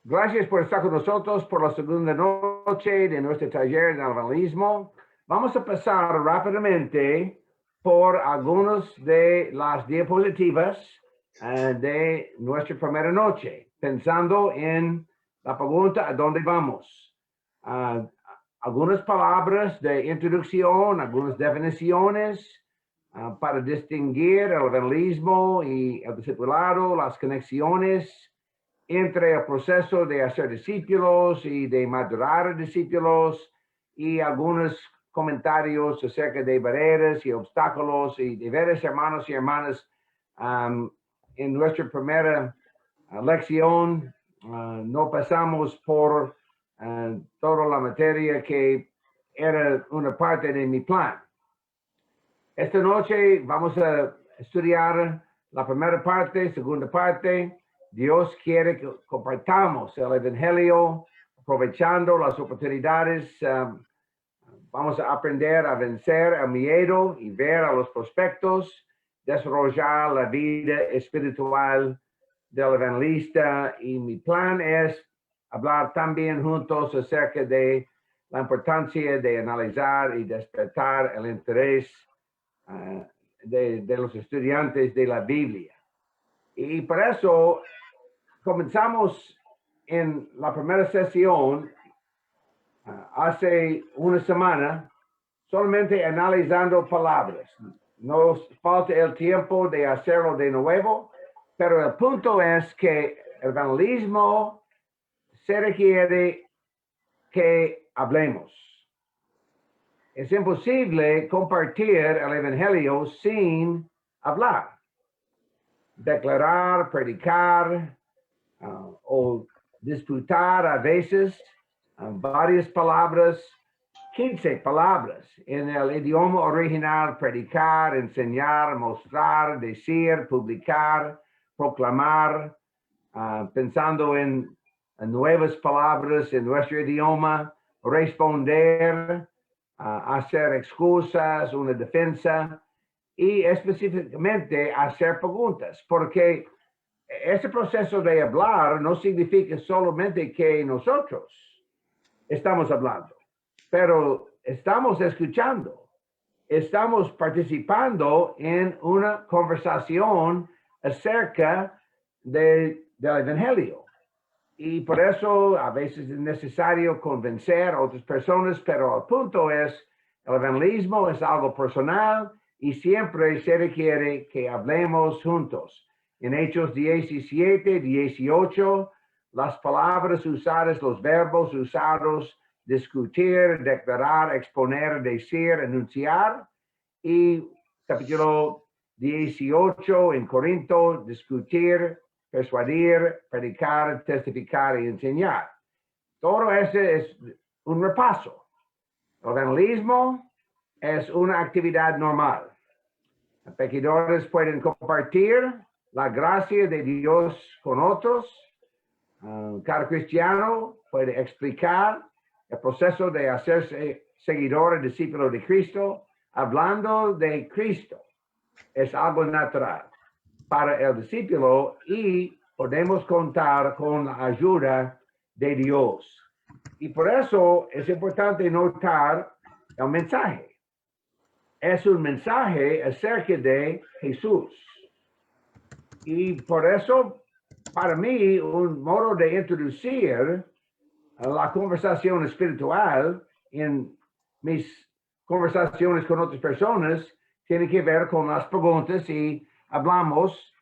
Gracias por estar con nosotros por la segunda noche de nuestro taller de evangelismo. Vamos a pasar rápidamente por algunas de las diapositivas de nuestra primera noche, pensando en la pregunta ¿a dónde vamos? Algunas palabras de introducción, algunas definiciones para distinguir el evangelismo y el discipulado, las conexiones entre el proceso de hacer discípulos y de madurar discípulos y algunos comentarios acerca de barreras y obstáculos y deberes, hermanos y hermanas. En nuestra primera lección no pasamos por toda la materia que era una parte de mi plan. Esta noche vamos a estudiar la primera parte, segunda parte. Dios quiere que compartamos el evangelio, aprovechando las oportunidades. Vamos a aprender a vencer el miedo y ver a los prospectos, desarrollar la vida espiritual del evangelista. Y mi plan es hablar también juntos acerca de la importancia de analizar y despertar el interés de los estudiantes de la Biblia. Y por eso comenzamos en la primera sesión hace una semana solamente analizando palabras. Nos falta el tiempo de hacerlo de nuevo, pero el punto es que el evangelismo se requiere que hablemos. Es imposible compartir el evangelio sin hablar, declarar, predicar o disputar a veces varias palabras, 15 palabras en el idioma original: predicar, enseñar, mostrar, decir, publicar, proclamar, pensando en nuevas palabras en nuestro idioma, responder, hacer excusas, una defensa y específicamente hacer preguntas, porque ese proceso de hablar no significa solamente que nosotros estamos hablando, pero estamos escuchando, estamos participando en una conversación acerca del evangelio. Y por eso a veces es necesario convencer a otras personas, pero el punto es, el evangelismo es algo personal y siempre se requiere que hablemos juntos. En Hechos 17, 18, las palabras usadas, los verbos usados, discutir, declarar, exponer, decir, anunciar. Y capítulo 18 en Corinto, discutir, persuadir, predicar, testificar y enseñar. Todo ese es un repaso. El evangelismo es una actividad normal. Los pecadores pueden compartir la gracia de Dios con otros. Cada cristiano puede explicar el proceso de hacerse seguidor y discípulo de Cristo, hablando de Cristo. Es algo natural para el discípulo y podemos contar con la ayuda de Dios. Y por eso es importante notar el mensaje. Es un mensaje acerca de Jesús. Y por eso, para mí, un modo de introducir la conversación espiritual en mis conversaciones con otras personas tiene que ver con las preguntas, y hablamos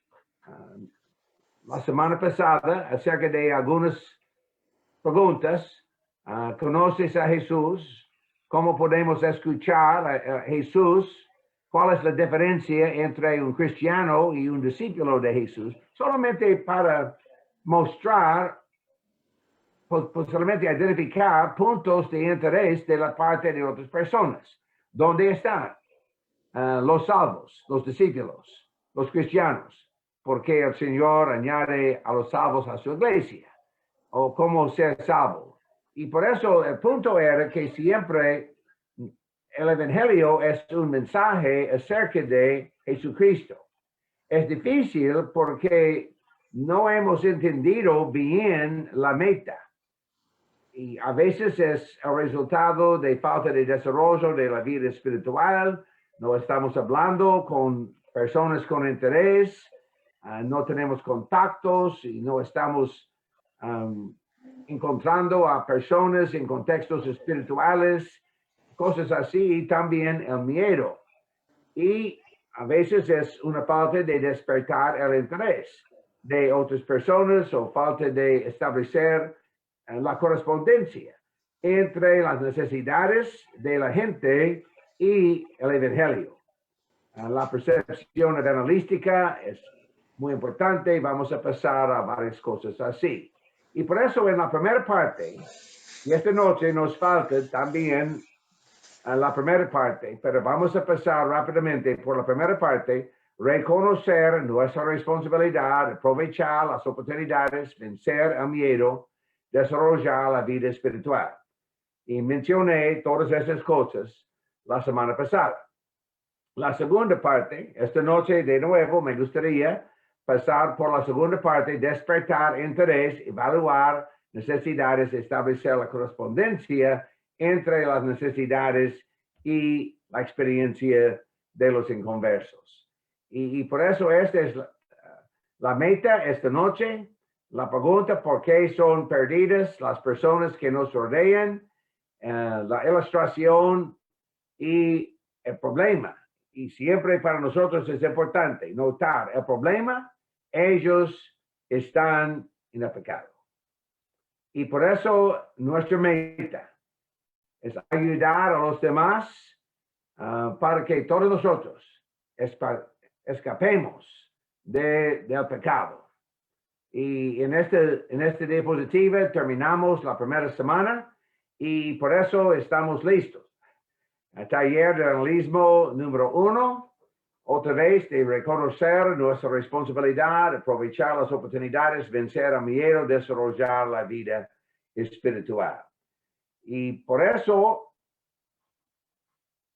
la semana pasada acerca de algunas preguntas. ¿Conoces a Jesús? ¿Cómo podemos escuchar a Jesús? ¿Cuál es la diferencia entre un cristiano y un discípulo de Jesús? Solamente para mostrar, posiblemente identificar puntos de interés de la parte de otras personas. ¿Dónde están los salvos, los discípulos, los cristianos? Porque el Señor añade a los salvos a su iglesia, o cómo ser salvo. Y por eso el punto era que siempre el evangelio es un mensaje acerca de Jesucristo. Es difícil porque no hemos entendido bien la meta. Y a veces es el resultado de falta de desarrollo de la vida espiritual. No estamos hablando con personas con interés, no tenemos contactos y no estamos encontrando a personas en contextos espirituales, cosas así, y también el miedo. Y a veces es una falta de despertar el interés de otras personas o falta de establecer la correspondencia entre las necesidades de la gente y el evangelio. La percepción analítica es muy importante. Vamos a pasar a varias cosas así. Y por eso en la primera parte, y esta noche nos falta también la primera parte, pero vamos a pasar rápidamente por la primera parte, reconocer nuestra responsabilidad, aprovechar las oportunidades, vencer el miedo, desarrollar la vida espiritual. Y mencioné todas esas cosas la semana pasada. La segunda parte, esta noche de nuevo me gustaría pasar por la segunda parte, despertar interés, evaluar necesidades, establecer la correspondencia entre las necesidades y la experiencia de los inconversos. Y por eso esta es la meta esta noche. La pregunta, ¿por qué son perdidas las personas que nos rodean? La ilustración y el problema. Y siempre para nosotros es importante notar el problema. Ellos están en el pecado. Y por eso nuestra meta es ayudar a los demás para que todos nosotros escapemos del pecado. Y en este diapositiva terminamos la primera semana y por eso estamos listos. El taller de analismo número 1, otra vez de reconocer nuestra responsabilidad, aprovechar las oportunidades, vencer el miedo, desarrollar la vida espiritual. Y por eso,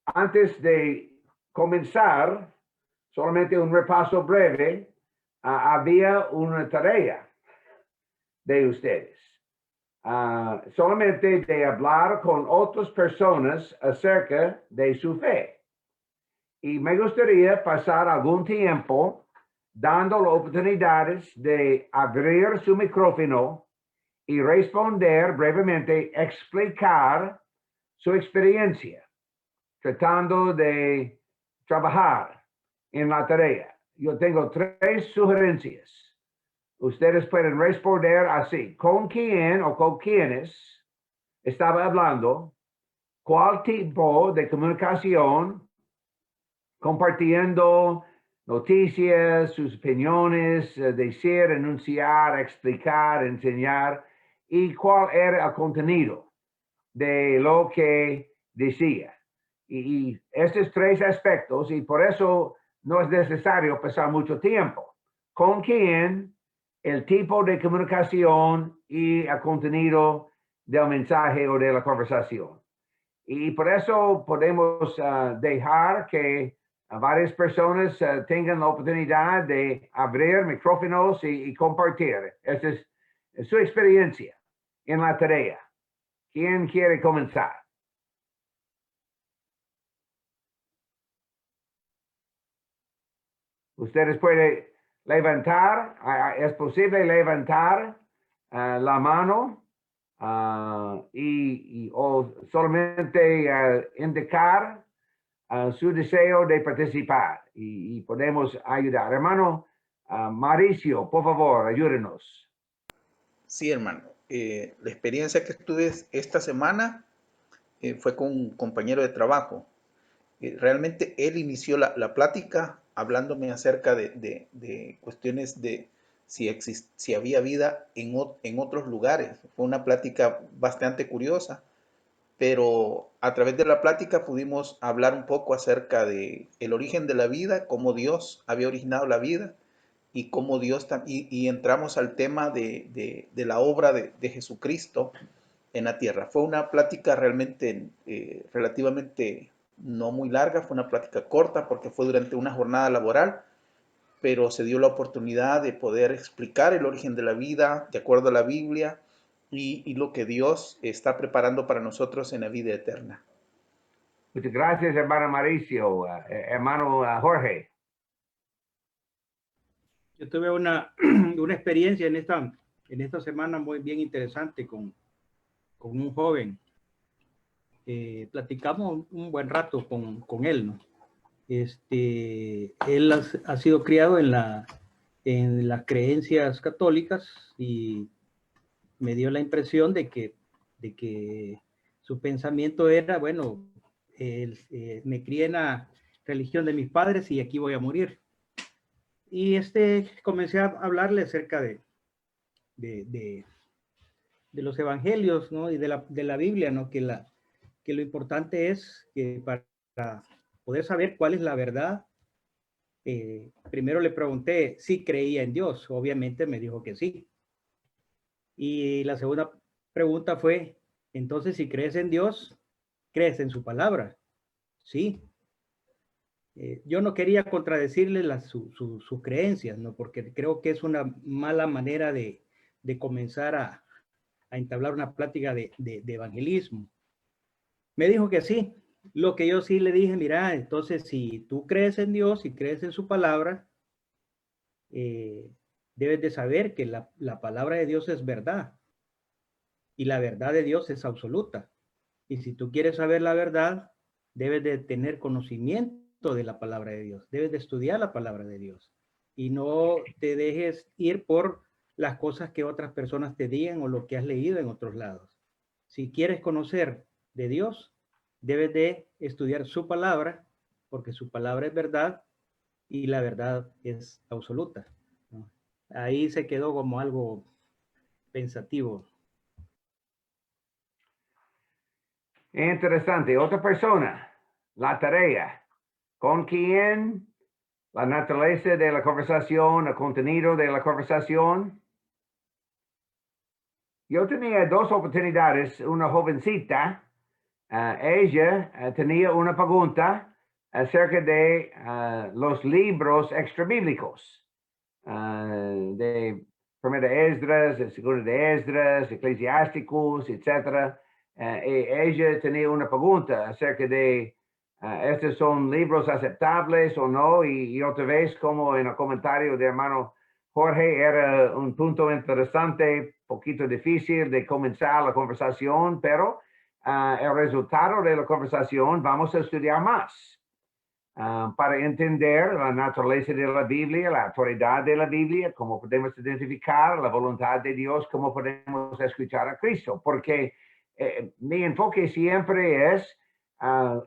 antes de comenzar, solamente un repaso breve, había una tarea de ustedes. Solamente de hablar con otras personas acerca de su fe. Y me gustaría pasar algún tiempo dando oportunidades de abrir su micrófono y responder brevemente, explicar su experiencia, tratando de trabajar en la tarea. Yo tengo 3 sugerencias. Ustedes pueden responder así, ¿con quién o con quiénes estaba hablando? ¿Cuál tipo de comunicación? Compartiendo noticias, sus opiniones, decir, enunciar, explicar, enseñar, y cuál era el contenido de lo que decía. Y estos 3 aspectos, y por eso no es necesario pasar mucho tiempo. ¿Con quién? El tipo de comunicación y el contenido del mensaje o de la conversación. Y por eso podemos dejar que varias personas tengan la oportunidad de abrir micrófonos y compartir. Esta es su experiencia en la tarea. ¿Quién quiere comenzar? Ustedes pueden levantar, es posible levantar la mano o solamente indicar su deseo de participar y podemos ayudar. Hermano Mauricio, por favor, ayúdenos. Sí, hermano. La experiencia que tuve esta semana fue con un compañero de trabajo. Realmente él inició la plática hablándome acerca de cuestiones de si había vida en otros lugares. Fue una plática bastante curiosa, pero a través de la plática pudimos hablar un poco acerca de el origen de la vida, cómo Dios había originado la vida y cómo y entramos al tema de la obra de Jesucristo en la tierra. Fue una plática realmente relativamente no muy larga, fue una plática corta porque fue durante una jornada laboral, pero se dio la oportunidad de poder explicar el origen de la vida de acuerdo a la Biblia y lo que Dios está preparando para nosotros en la vida eterna. Muchas gracias, hermano Mauricio. Hermano Jorge. Yo tuve una experiencia en esta semana muy bien interesante con un joven. Platicamos un buen rato con él, ¿no? Él ha sido criado en las creencias católicas y me dio la impresión de que su pensamiento era, bueno, me crié en la religión de mis padres y aquí voy a morir. Y comencé a hablarle acerca de los evangelios, ¿no? Y de la Biblia, ¿no? Que lo importante es que para poder saber cuál es la verdad, primero le pregunté si creía en Dios. Obviamente me dijo que sí. Y la segunda pregunta fue, entonces, si crees en Dios, ¿crees en su palabra? Sí. Yo no quería contradecirle sus creencias, ¿no? Porque creo que es una mala manera de comenzar a entablar una plática de evangelismo. Me dijo que sí. Lo que yo sí le dije, mira, entonces si tú crees en Dios y crees en su palabra, debes de saber que la palabra de Dios es verdad y la verdad de Dios es absoluta. Y si tú quieres saber la verdad, debes de tener conocimiento de la palabra de Dios, debes de estudiar la palabra de Dios y no te dejes ir por las cosas que otras personas te digan o lo que has leído en otros lados. Si quieres conocer de Dios, debes de estudiar su palabra, porque su palabra es verdad y la verdad es absoluta, ¿no? Ahí se quedó como algo pensativo. Interesante. Otra persona. La tarea. ¿Con quién? La naturaleza de la conversación, el contenido de la conversación. Yo tenía dos oportunidades. Una jovencita, ella tenía una pregunta acerca de los libros extrabíblicos, de Primera de Esdras, Segunda de Esdras, Eclesiásticos, etc. Ella tenía una pregunta acerca de estos son libros aceptables o no, y otra vez, como en el comentario de hermano Jorge, era un punto interesante, poquito difícil de comenzar la conversación, pero el resultado de la conversación vamos a estudiar más. Para entender la naturaleza de la Biblia, la autoridad de la Biblia, cómo podemos identificar la voluntad de Dios, cómo podemos escuchar a Cristo, porque mi enfoque siempre es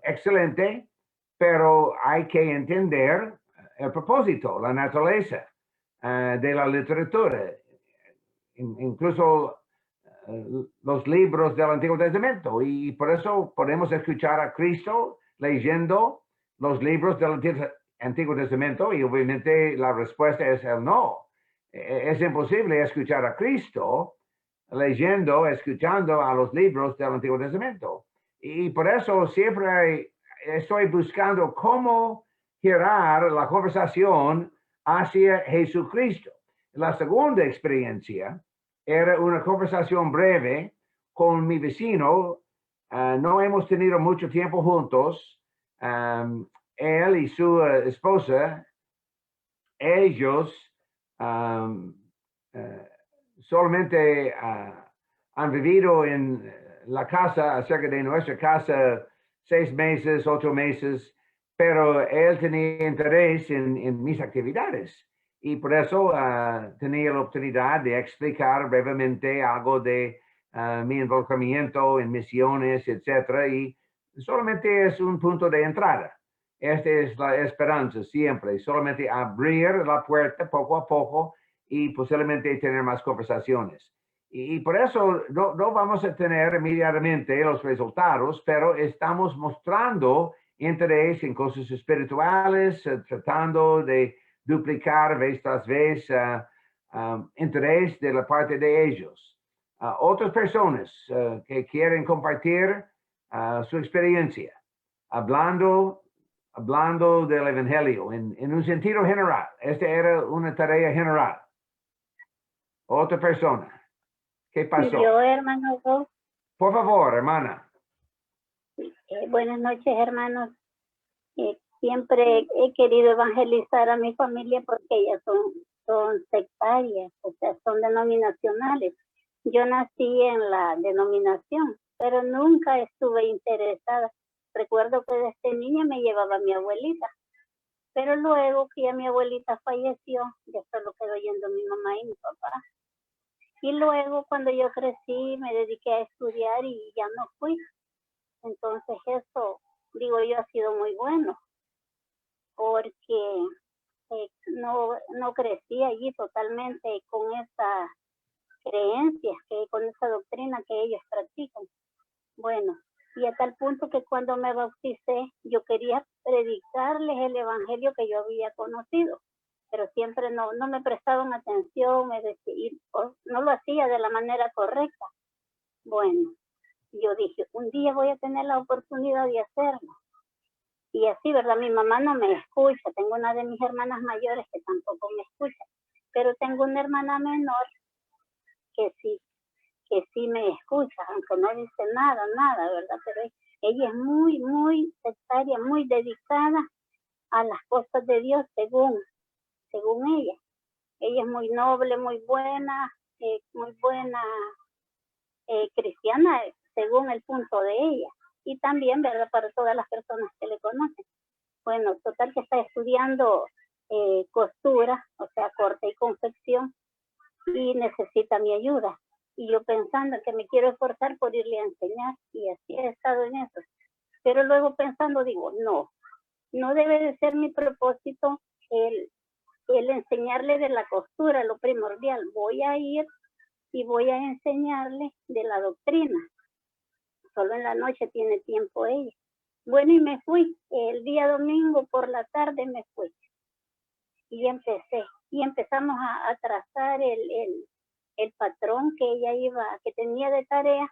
excelente, pero hay que entender el propósito, la naturaleza de la literatura, incluso los libros del Antiguo Testamento, y por eso podemos escuchar a Cristo leyendo los libros del Antiguo Testamento, y obviamente la respuesta es el no. Es imposible escuchar a Cristo leyendo, escuchando a los libros del Antiguo Testamento. Y por eso siempre estoy buscando cómo girar la conversación hacia Jesucristo. La segunda experiencia era una conversación breve con mi vecino. No hemos tenido mucho tiempo juntos. Él y su esposa, ellos solamente han vivido en la casa, cerca de nuestra casa, 6 meses, 8 meses, pero él tenía interés en mis actividades y por eso tenía la oportunidad de explicar brevemente algo de mi involucramiento en misiones, etcétera, y solamente es un punto de entrada. Esta es la esperanza siempre, solamente abrir la puerta poco a poco y posiblemente tener más conversaciones. Y por eso no vamos a tener inmediatamente los resultados, pero estamos mostrando interés en cosas espirituales, tratando de duplicar vez tras vez interés de la parte de ellos. Otras personas que quieren compartir su experiencia, hablando hablando del Evangelio en un sentido general. Esta era una tarea general. Otra persona. ¿Qué pasó? Yo, hermano Bob. Por favor, hermana. Buenas noches, hermanos. Siempre he querido evangelizar a mi familia porque ellas son sectarias, o sea, son denominacionales. Yo nací en la denominación, pero nunca estuve interesada. Recuerdo que desde niña me llevaba a mi abuelita, pero luego que ya mi abuelita falleció, ya solo quedó yendo mi mamá y mi papá. Y luego cuando yo crecí me dediqué a estudiar y ya no fui. Entonces eso, digo yo, ha sido muy bueno, porque no crecí allí totalmente con esas creencias, con esa doctrina que ellos practican. Bueno, y a tal punto que cuando me bauticé, yo quería predicarles el evangelio que yo había conocido, pero siempre no me prestaban atención, no lo hacía de la manera correcta. Bueno, yo dije, un día voy a tener la oportunidad de hacerlo. Y así, ¿verdad? Mi mamá no me escucha. Tengo una de mis hermanas mayores que tampoco me escucha. Pero tengo una hermana menor que sí me escucha, aunque no dice nada, ¿verdad? Pero ella es muy, muy sectaria, muy dedicada a las cosas de Dios según ella. Ella es muy noble, muy buena cristiana según el punto de ella. Y también, ¿verdad? Para todas las personas que le conocen. Bueno, total que está estudiando costura, o sea, corte y confección, y necesita mi ayuda. Y yo pensando que me quiero esforzar por irle a enseñar, y así he estado en eso. Pero luego pensando, digo, no debe de ser mi propósito el enseñarle de la costura, lo primordial. Voy a ir y voy a enseñarle de la doctrina. Solo en la noche tiene tiempo ella. Bueno, y me fui. El día domingo por la tarde me fui. Y empezamos a trazar el patrón que que tenía de tarea,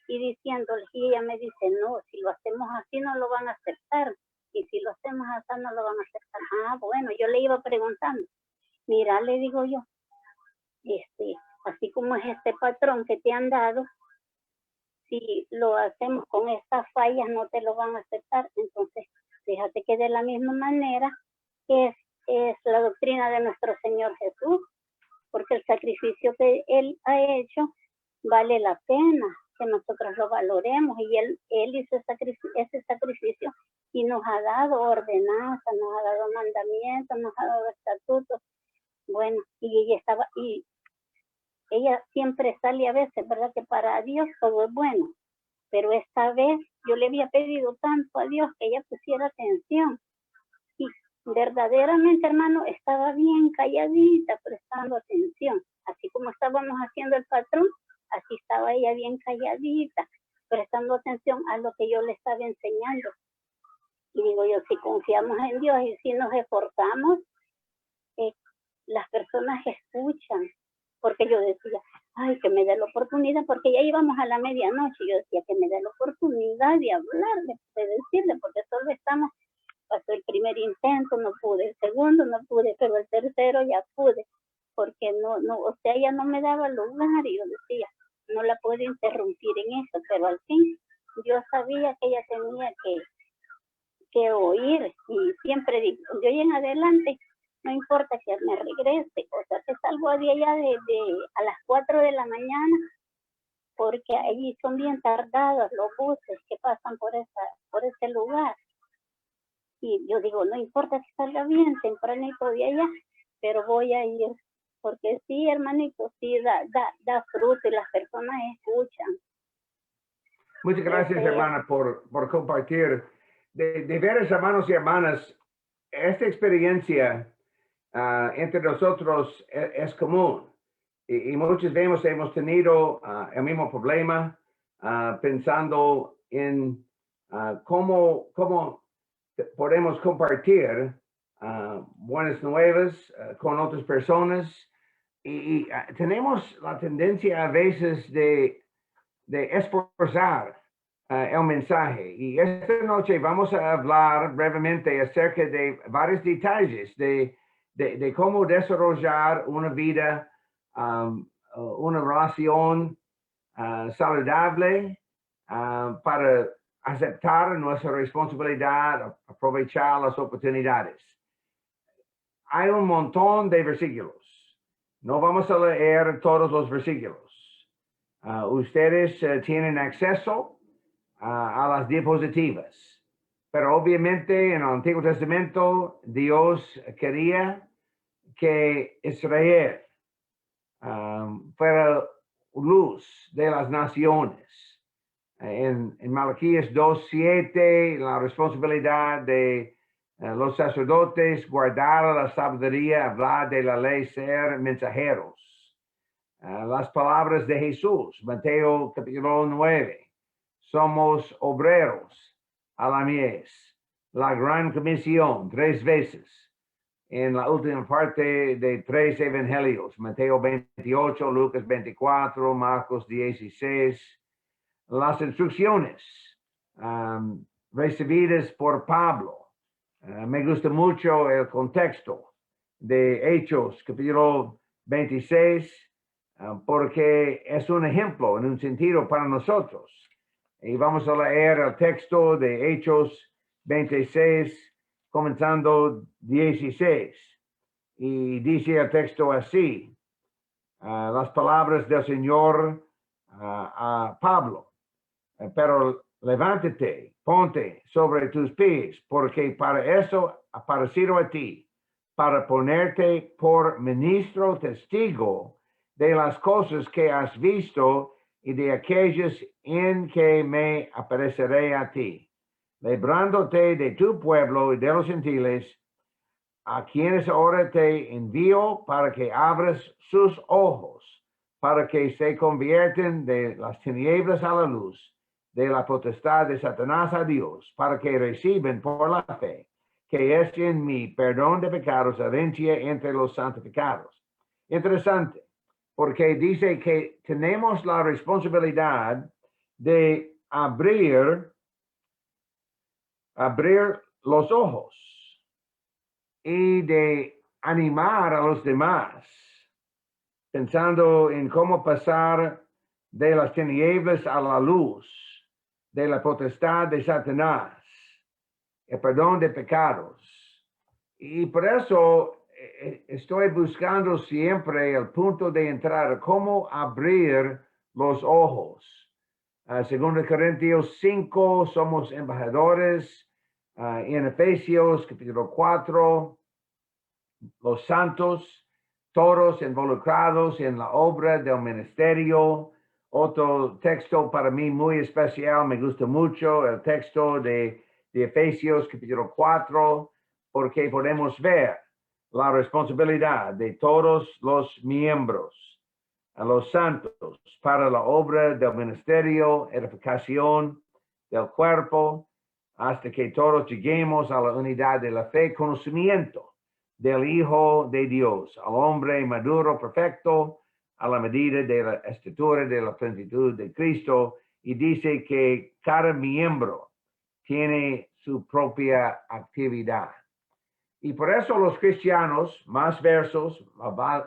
y diciéndole, y ella me dice, no, si lo hacemos así no lo van a aceptar, y si lo hacemos así no lo van a aceptar. Ah, bueno, yo le iba preguntando, mira, le digo yo, así como es este patrón que te han dado, si lo hacemos con estas fallas no te lo van a aceptar. Entonces, fíjate que de la misma manera es la doctrina de nuestro Señor Jesús, porque el sacrificio que Él ha hecho vale la pena que nosotros lo valoremos, y Él hizo ese sacrificio y nos ha dado ordenanzas, nos ha dado mandamientos, nos ha dado estatutos. Bueno, y ella siempre sale a veces, ¿verdad? Que para Dios todo es bueno, pero esta vez yo le había pedido tanto a Dios que ella pusiera atención, y verdaderamente, hermano, estaba bien calladita, prestando atención, así como estábamos haciendo el patrón, así estaba ella bien calladita, prestando atención a lo que yo le estaba enseñando. Y digo yo, si confiamos en Dios y si nos esforzamos, las personas escuchan. Porque yo decía, ay, que me dé la oportunidad, porque ya íbamos a la medianoche, yo decía que me dé la oportunidad de hablarle, de decirle, porque solo pasó el primer intento, no pude, el segundo no pude, pero el tercero ya pude, porque o sea, ella no me daba lugar, y yo decía, no la puedo interrumpir en eso, pero al fin, yo sabía que ella tenía que oír, y siempre digo, yo y en adelante, no importa que me regrese, o sea, que salgo de allá a las 4 de la mañana, porque allí son bien tardados los buses que pasan por ese lugar. Y yo digo, no importa que salga bien tempranito de allá, pero voy a ir, porque sí, hermanito, sí da fruto y las personas escuchan. Muchas gracias, hermana, por compartir. De veras, hermanos y hermanas, esta experiencia entre nosotros es común, y muchas veces hemos tenido el mismo problema, pensando en cómo podemos compartir buenas nuevas con otras personas, y tenemos la tendencia a veces de esforzar el mensaje. Y esta noche vamos a hablar brevemente acerca de varios detalles de cómo desarrollar una vida, una relación saludable para aceptar nuestra responsabilidad, aprovechar las oportunidades. Hay un montón de versículos. No vamos a leer todos los versículos. Ustedes tienen acceso a las diapositivas. Pero obviamente en el Antiguo Testamento Dios quería que Israel fuera luz de las naciones. En Malaquías 2:7, la responsabilidad de los sacerdotes guardar la sabiduría, hablar de la ley, ser mensajeros. Las palabras de Jesús, Mateo capítulo 9, somos obreros a la mies. La gran comisión 3 veces en la última parte de 3 evangelios, Mateo 28, Lucas 24, Marcos 16. Las instrucciones recibidas por Pablo. Me gusta mucho el contexto de Hechos, capítulo 26, porque es un ejemplo en un sentido para nosotros. Y vamos a leer el texto de Hechos 26, comenzando 16. Y dice el texto así, las palabras del Señor a Pablo. Pero levántate, ponte sobre tus pies, porque para eso ha aparecido a ti, para ponerte por ministro testigo de las cosas que has visto y de aquellas en que me apareceré a ti, librándote de tu pueblo y de los gentiles, a quienes ahora te envío para que abras sus ojos, para que se convierten de las tinieblas a la luz, de la potestad de Satanás a Dios, para que reciban por la fe que es en mí perdón de pecados, herencia entre los santificados. Interesante, porque dice que tenemos la responsabilidad de abrir los ojos y de animar a los demás, pensando en cómo pasar de las tinieblas a la luz, de la potestad de Satanás, el perdón de pecados. Y por eso estoy buscando siempre el punto de entrada, cómo abrir los ojos. Según Corintios 5, somos embajadores. En Efesios capítulo 4, los santos, todos involucrados en la obra del ministerio. Otro texto para mí muy especial, me gusta mucho el texto de Efesios capítulo 4, porque podemos ver la responsabilidad de todos los miembros, a los santos, para la obra del ministerio, edificación del cuerpo, hasta que todos lleguemos a la unidad de la fe, conocimiento del Hijo de Dios, al hombre maduro, perfecto, a la medida de la estatura de la plenitud de Cristo. Y dice que cada miembro tiene su propia actividad. Y por eso los cristianos, más versos,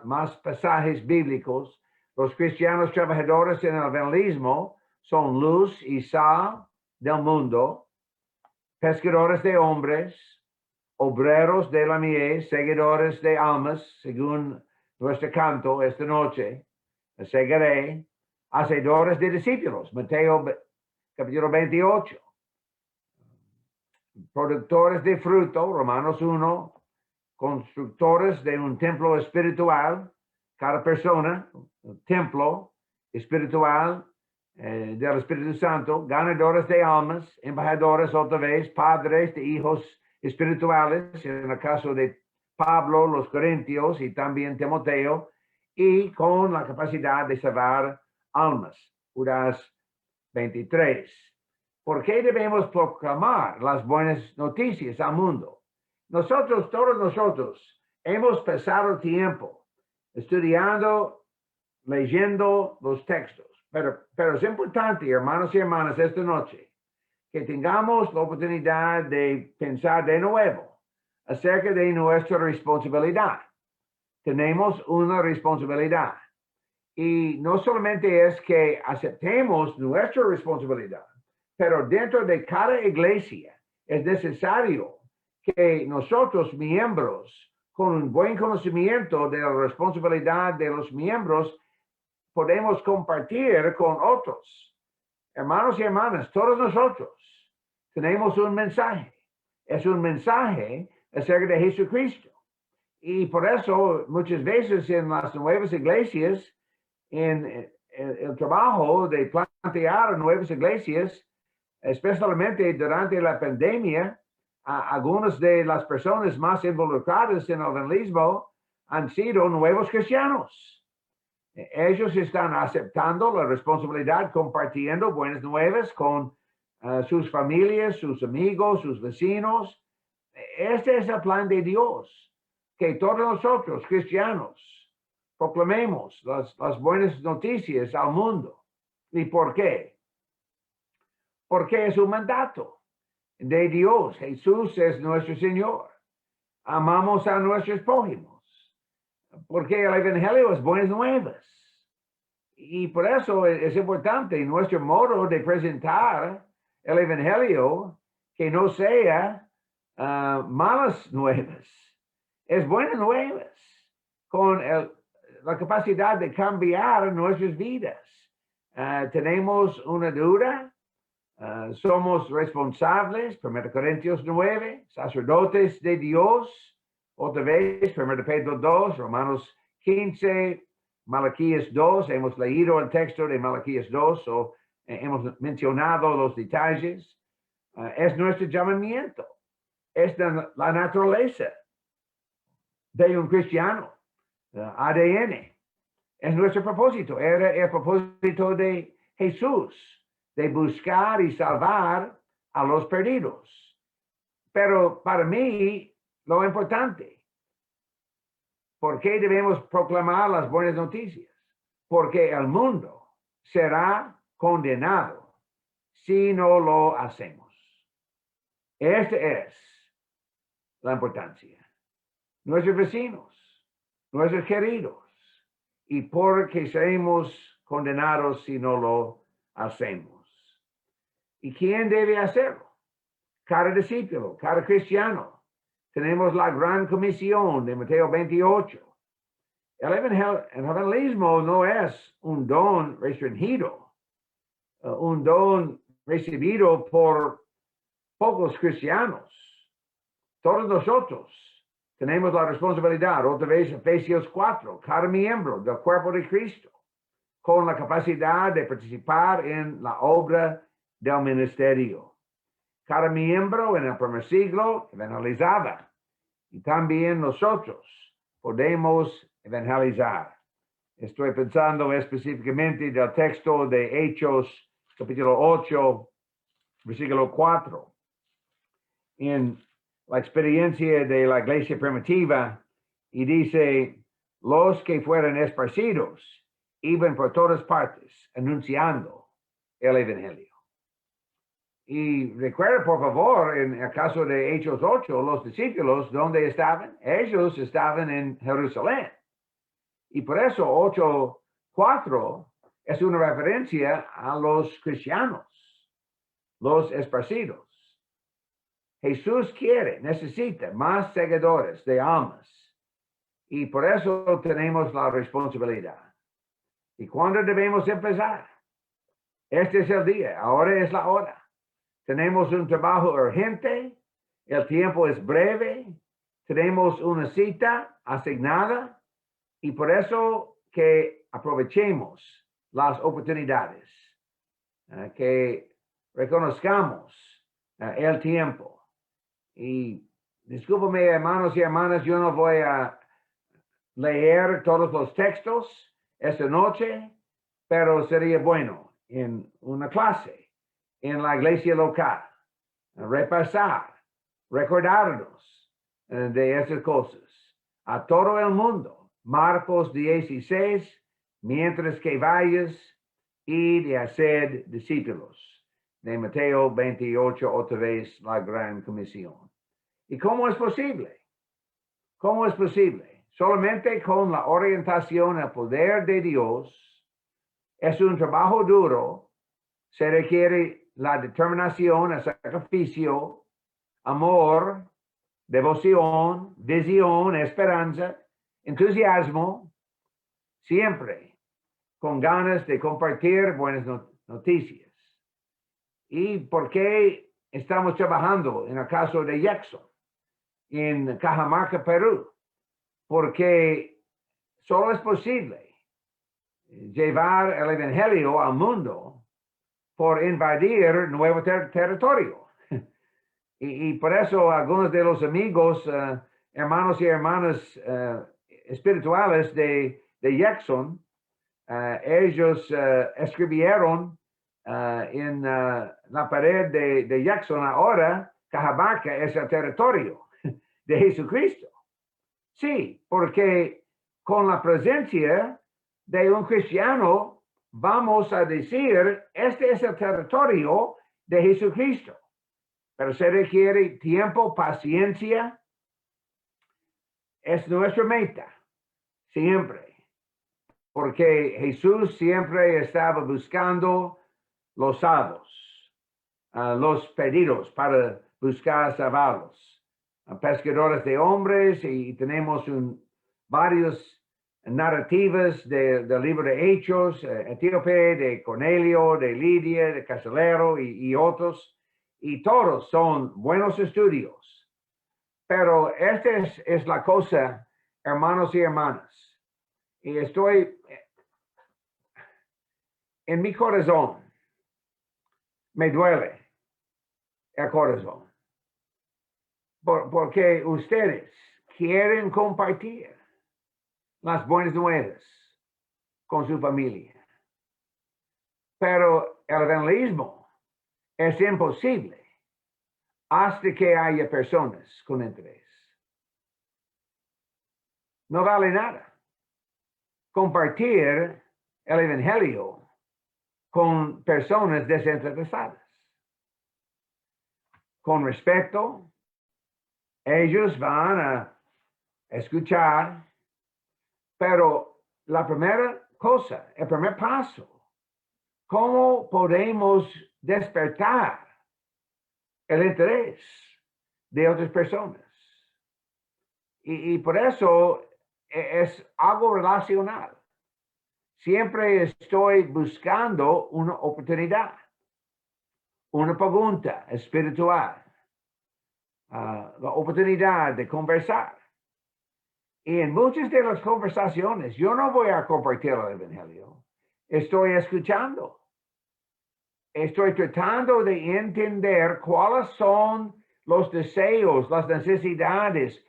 más pasajes bíblicos, los cristianos trabajadores en el evangelismo son luz y sal del mundo, pescadores de hombres, obreros de la mies, seguidores de almas, según nuestro canto esta noche, seguiré, hacedores de discípulos, Mateo capítulo 28, productores de fruto, Romanos 1, constructores de un templo espiritual, cada persona, un templo espiritual del Espíritu Santo, ganadores de almas, embajadores otra vez, padres de hijos espirituales, en el caso de Pablo, los Corintios y también Timoteo, y con la capacidad de salvar almas, Judas 23. ¿Por qué debemos proclamar las buenas noticias al mundo? Nosotros, todos nosotros, hemos pasado tiempo estudiando, leyendo los textos, pero es importante, hermanos y hermanas, esta noche, que tengamos la oportunidad de pensar de nuevo acerca de nuestra responsabilidad. Tenemos una responsabilidad. Y no solamente es que aceptemos nuestra responsabilidad, pero dentro de cada iglesia es necesario que nosotros, miembros, con un buen conocimiento de la responsabilidad de los miembros, podemos compartir con otros. Hermanos y hermanas, todos nosotros tenemos un mensaje. Es un mensaje acerca de Jesucristo. Y por eso muchas veces en las nuevas iglesias, en el trabajo de plantear nuevas iglesias, especialmente durante la pandemia, algunas de las personas más involucradas en el evangelismo han sido nuevos cristianos. Ellos están aceptando la responsabilidad, compartiendo buenas nuevas con sus familias, sus amigos, sus vecinos. Este es el plan de Dios, que todos nosotros, cristianos, proclamemos las buenas noticias al mundo. ¿Y por qué? Porque es un mandato de Dios. Jesús es nuestro Señor. Amamos a nuestros prójimos. Porque el Evangelio es buenas nuevas. Y por eso es importante nuestro modo de presentar el Evangelio que no sea malas nuevas. Es buenas nuevas con la capacidad de cambiar nuestras vidas. Tenemos una deuda. Somos responsables, 1 Corintios 9, sacerdotes de Dios, otra vez, 1 Pedro 2, Romanos 15, Malaquías 2, hemos leído el texto de Malaquías 2, hemos mencionado los detalles. Es nuestro llamamiento, es la naturaleza de un cristiano, ADN, es nuestro propósito, era el propósito de Jesús, de buscar y salvar a los perdidos. Pero para mí, lo importante, ¿por qué debemos proclamar las buenas noticias? Porque el mundo será condenado si no lo hacemos. Esta es la importancia. Nuestros vecinos, nuestros queridos, y porque seremos condenados si no lo hacemos. ¿Y quién debe hacerlo? Cada discípulo, cada cristiano. Tenemos la gran comisión de Mateo 28. El evangelismo no es un don restringido, un don recibido por pocos cristianos. Todos nosotros tenemos la responsabilidad, otra vez Efesios 4, cada miembro del cuerpo de Cristo, con la capacidad de participar en la obra del ministerio. Cada miembro en el primer siglo evangelizaba y también nosotros podemos evangelizar. Estoy pensando específicamente del texto de Hechos, capítulo 8, versículo 4. En la experiencia de la iglesia primitiva, y dice, los que fueron esparcidos iban por todas partes anunciando el evangelio. Y recuerda, por favor, en el caso de Hechos 8, los discípulos, ¿dónde estaban? Ellos estaban en Jerusalén. Y por eso 8:4 es una referencia a los cristianos, los esparcidos. Jesús necesita más seguidores de almas. Y por eso tenemos la responsabilidad. ¿Y cuándo debemos empezar? Este es el día, ahora es la hora. Tenemos un trabajo urgente, el tiempo es breve, tenemos una cita asignada y por eso que aprovechemos las oportunidades, que reconozcamos el tiempo. Y discúlpame, hermanos y hermanas, yo no voy a leer todos los textos esta noche, pero sería bueno en una clase en la iglesia local, repasar, recordarnos de esas cosas. A todo el mundo, Marcos 16, mientras que vayas y de hacer discípulos de Mateo 28, otra vez la gran comisión. ¿Y cómo es posible? ¿Cómo es posible? Solamente con la orientación al poder de Dios. Es un trabajo duro. Se requiere la determinación, el sacrificio, amor, devoción, visión, esperanza, entusiasmo, siempre con ganas de compartir buenas noticias. ¿Y por qué estamos trabajando en el caso de Jackson, en Cajamarca, Perú? Porque solo es posible llevar el evangelio al mundo por invadir nuevo territorio. Y por eso algunos de los amigos, hermanos y hermanas espirituales de Jackson, ellos escribieron en la pared de Jackson ahora, Cajamarca es el territorio de Jesucristo. Sí, porque con la presencia de un cristiano vamos a decir, este es el territorio de Jesucristo. Pero se requiere tiempo, paciencia. Es nuestra meta, siempre. Porque Jesús siempre estaba buscando los salvos, los pedidos para buscar salvarlos. Pescadores de hombres, y tenemos varios narrativas del libro de Hechos, Etíope, de Cornelio, de Lidia, de Carcelero y otros. Y todos son buenos estudios. Pero esta es la cosa, hermanos y hermanas. Y estoy en mi corazón, me duele el corazón. Porque ustedes quieren compartir las buenas nuevas con su familia. Pero el evangelismo es imposible hasta que haya personas con interés. No vale nada compartir el evangelio con personas desinteresadas. Con respeto, ellos van a escuchar, pero la primera cosa, el primer paso, ¿cómo podemos despertar el interés de otras personas? Y por eso es algo relacional. Siempre estoy buscando una oportunidad, una pregunta espiritual, la oportunidad de conversar. Y en muchas de las conversaciones, yo no voy a compartir el evangelio. Estoy escuchando. Estoy tratando de entender cuáles son los deseos, las necesidades,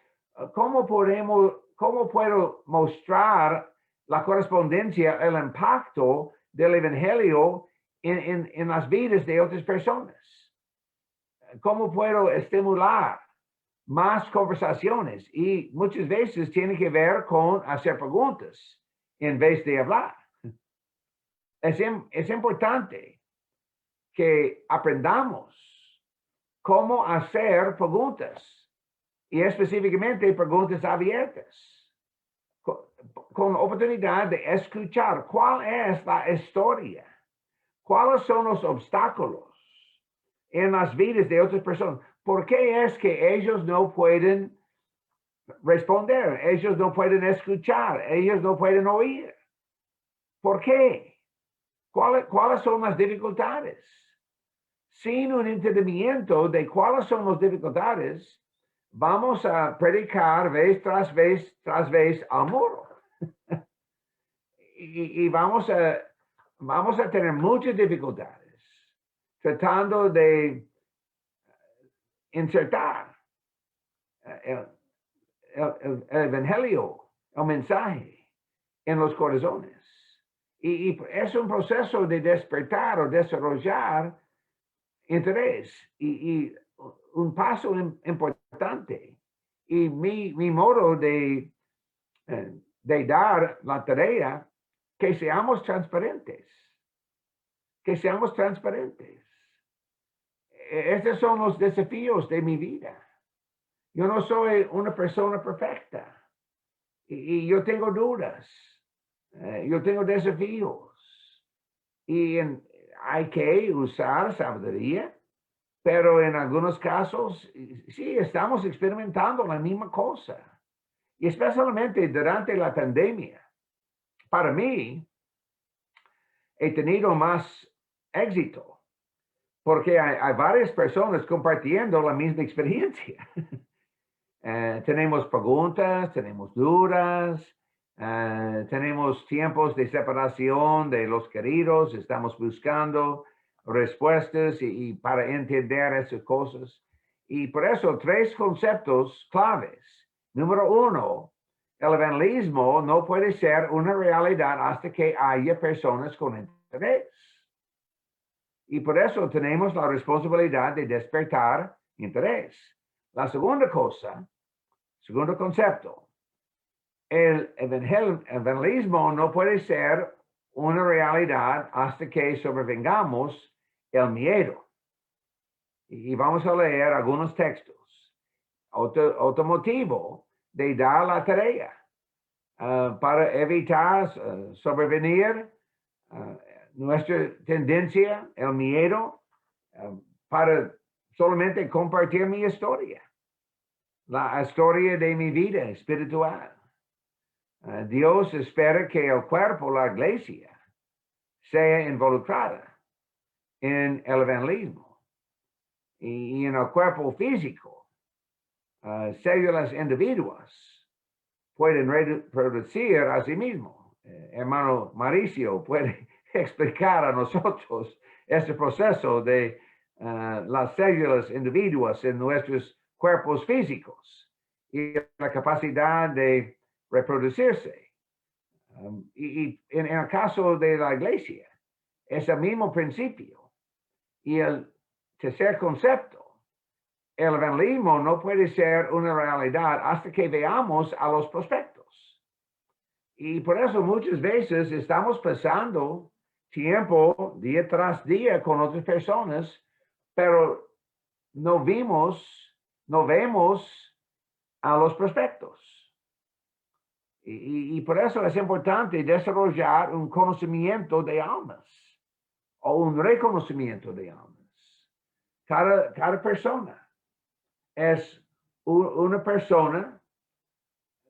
cómo puedo mostrar la correspondencia, el impacto del evangelio en las vidas de otras personas. Cómo puedo estimular más conversaciones, y muchas veces tiene que ver con hacer preguntas en vez de hablar. Es importante que aprendamos cómo hacer preguntas, y específicamente preguntas abiertas, con oportunidad de escuchar cuál es la historia, cuáles son los obstáculos en las vidas de otras personas. ¿Por qué es que ellos no pueden responder? Ellos no pueden escuchar, ellos no pueden oír. ¿Por qué? ¿Cuáles son las dificultades? Sin un entendimiento de cuáles son las dificultades, vamos a predicar vez tras vez al muro. y vamos a tener muchas dificultades tratando de insertar el evangelio, el mensaje en los corazones. Y es un proceso de despertar o desarrollar interés y un paso importante. Y mi modo de dar la tarea, que seamos transparentes. Que seamos transparentes. estos son los desafíos de mi vida. Yo no soy una persona perfecta y yo tengo dudas, yo tengo desafíos y hay que usar sabiduría, pero en algunos casos sí estamos experimentando la misma cosa y especialmente durante la pandemia. Para mí, he tenido más éxito porque hay varias personas compartiendo la misma experiencia. Tenemos preguntas, tenemos dudas, tenemos tiempos de separación de los queridos, estamos buscando respuestas y para entender esas cosas. Y por eso, 3 conceptos claves. Número 1, el evangelismo no puede ser una realidad hasta que haya personas con interés. Y por eso tenemos la responsabilidad de despertar interés. La segunda cosa, segundo concepto, el evangelismo no puede ser una realidad hasta que sobrevengamos el miedo. Y vamos a leer algunos textos. Otro motivo de dar la tarea para evitar sobrevenir nuestra tendencia, el miedo, para solamente compartir mi historia, la historia de mi vida espiritual. Dios espera que el cuerpo, la iglesia, sea involucrada en el evangelismo y en el cuerpo físico. Células individuas pueden reproducir a sí mismos. Hermano Mauricio puede explicar a nosotros este proceso de las células individuas en nuestros cuerpos físicos y la capacidad de reproducirse. Y en el caso de la iglesia, es el mismo principio. Y el tercer concepto, el evangelismo no puede ser una realidad hasta que veamos a los prospectos. Y por eso muchas veces estamos pasando tiempo día tras día con otras personas, pero no vemos a los prospectos. Y por eso es importante desarrollar un conocimiento de almas o un reconocimiento de almas. Cada persona es una persona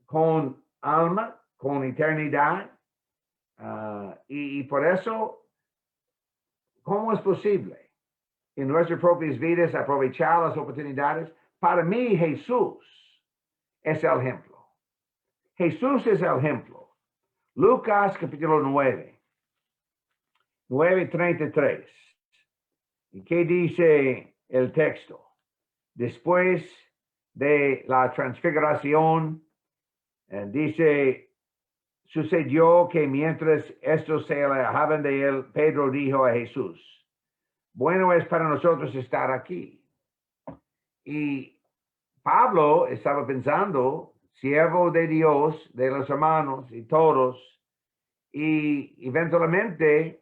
con alma, con eternidad. Y por eso, ¿cómo es posible en nuestras propias vidas aprovechar las oportunidades? Para mí, Jesús es el ejemplo. Jesús es el ejemplo. Lucas capítulo 9, 9:33. ¿Y qué dice el texto? Después de la transfiguración, dice, sucedió que mientras estos se alejaban de él, Pedro dijo a Jesús, bueno es para nosotros estar aquí. Y Pablo estaba pensando, siervo de Dios, de los hermanos y todos, y eventualmente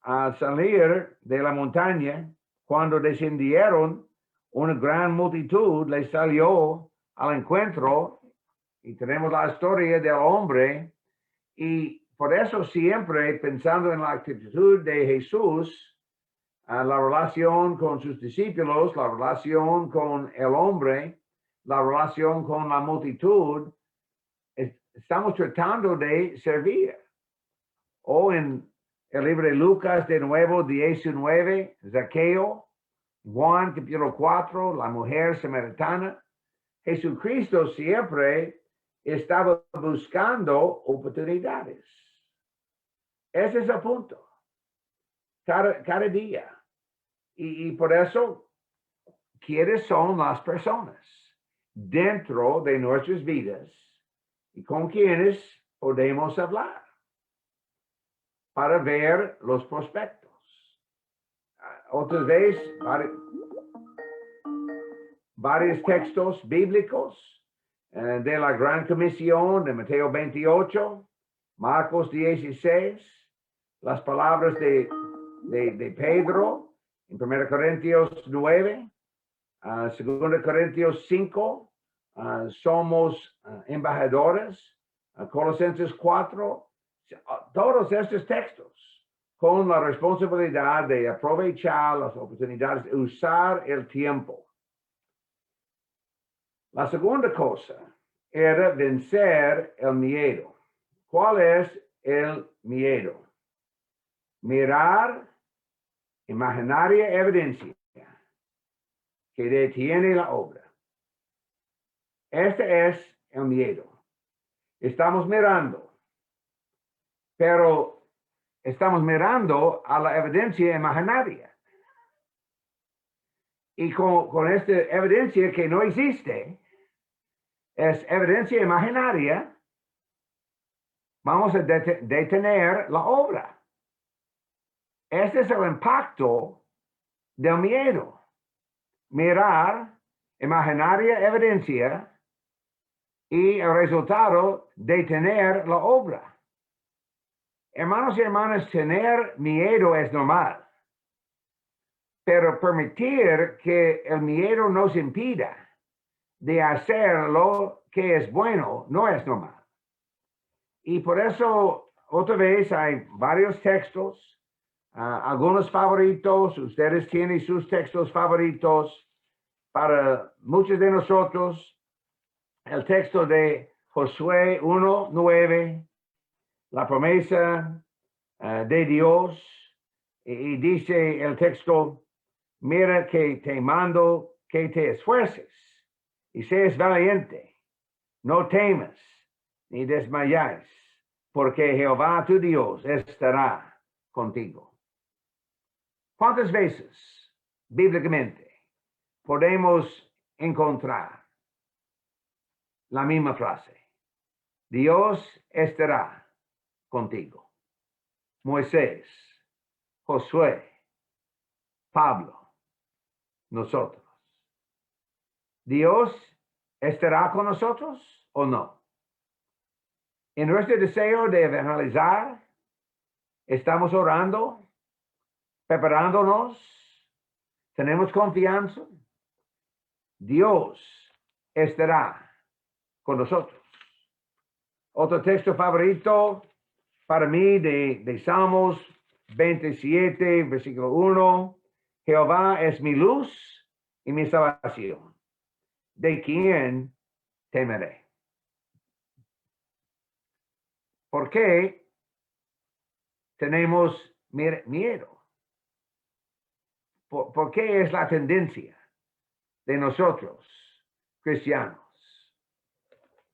al salir de la montaña, cuando descendieron, una gran multitud le salió al encuentro y tenemos la historia del hombre y por eso siempre pensando en la actitud de Jesús, la relación con sus discípulos, la relación con el hombre, la relación con la multitud, estamos tratando de servir. O en el libro de Lucas de nuevo 19, Zaqueo, Juan capítulo 4, la mujer samaritana. Jesucristo siempre estaba buscando oportunidades. Ese es el punto. Cada día. Y por eso, ¿quiénes son las personas dentro de nuestras vidas y con quienes podemos hablar para ver los prospectos? Otra vez, varios textos bíblicos de la Gran Comisión de Mateo 28, Marcos 16, las palabras de Pedro En 1 Corintios 9, 2 Corintios 5, somos embajadores, Colosenses 4, todos estos textos con la responsabilidad de aprovechar las oportunidades, usar el tiempo. La segunda cosa era vencer el miedo. ¿Cuál es el miedo? Mirar imaginaria evidencia que detiene la obra. Este es el miedo. Estamos mirando, pero estamos mirando a la evidencia imaginaria. Y con esta evidencia que no existe, es evidencia imaginaria, vamos a detener la obra. Este es el impacto del miedo. Mirar imaginaria evidencia y el resultado detener la obra. Hermanos y hermanas, tener miedo es normal, pero permitir que el miedo nos impida de hacer lo que es bueno no es normal. Y por eso, otra vez, hay varios textos, algunos favoritos, ustedes tienen sus textos favoritos. Para muchos de nosotros, el texto de Josué 1:9, la promesa de Dios, y dice el texto, mira que te mando que te esfuerces y seas valiente, no temas ni desmayes, porque Jehová tu Dios estará contigo. ¿Cuántas veces bíblicamente podemos encontrar la misma frase? Dios estará contigo. Moisés, Josué, Pablo, nosotros. ¿Dios estará con nosotros o no? En nuestro deseo de evangelizar, estamos orando, preparándonos, tenemos confianza. Dios estará con nosotros. Otro texto favorito para mí de Salmos 27, versículo 1. Jehová es mi luz y mi salvación. ¿De quién temeré? ¿Por qué tenemos miedo? ¿Por qué es la tendencia de nosotros, cristianos?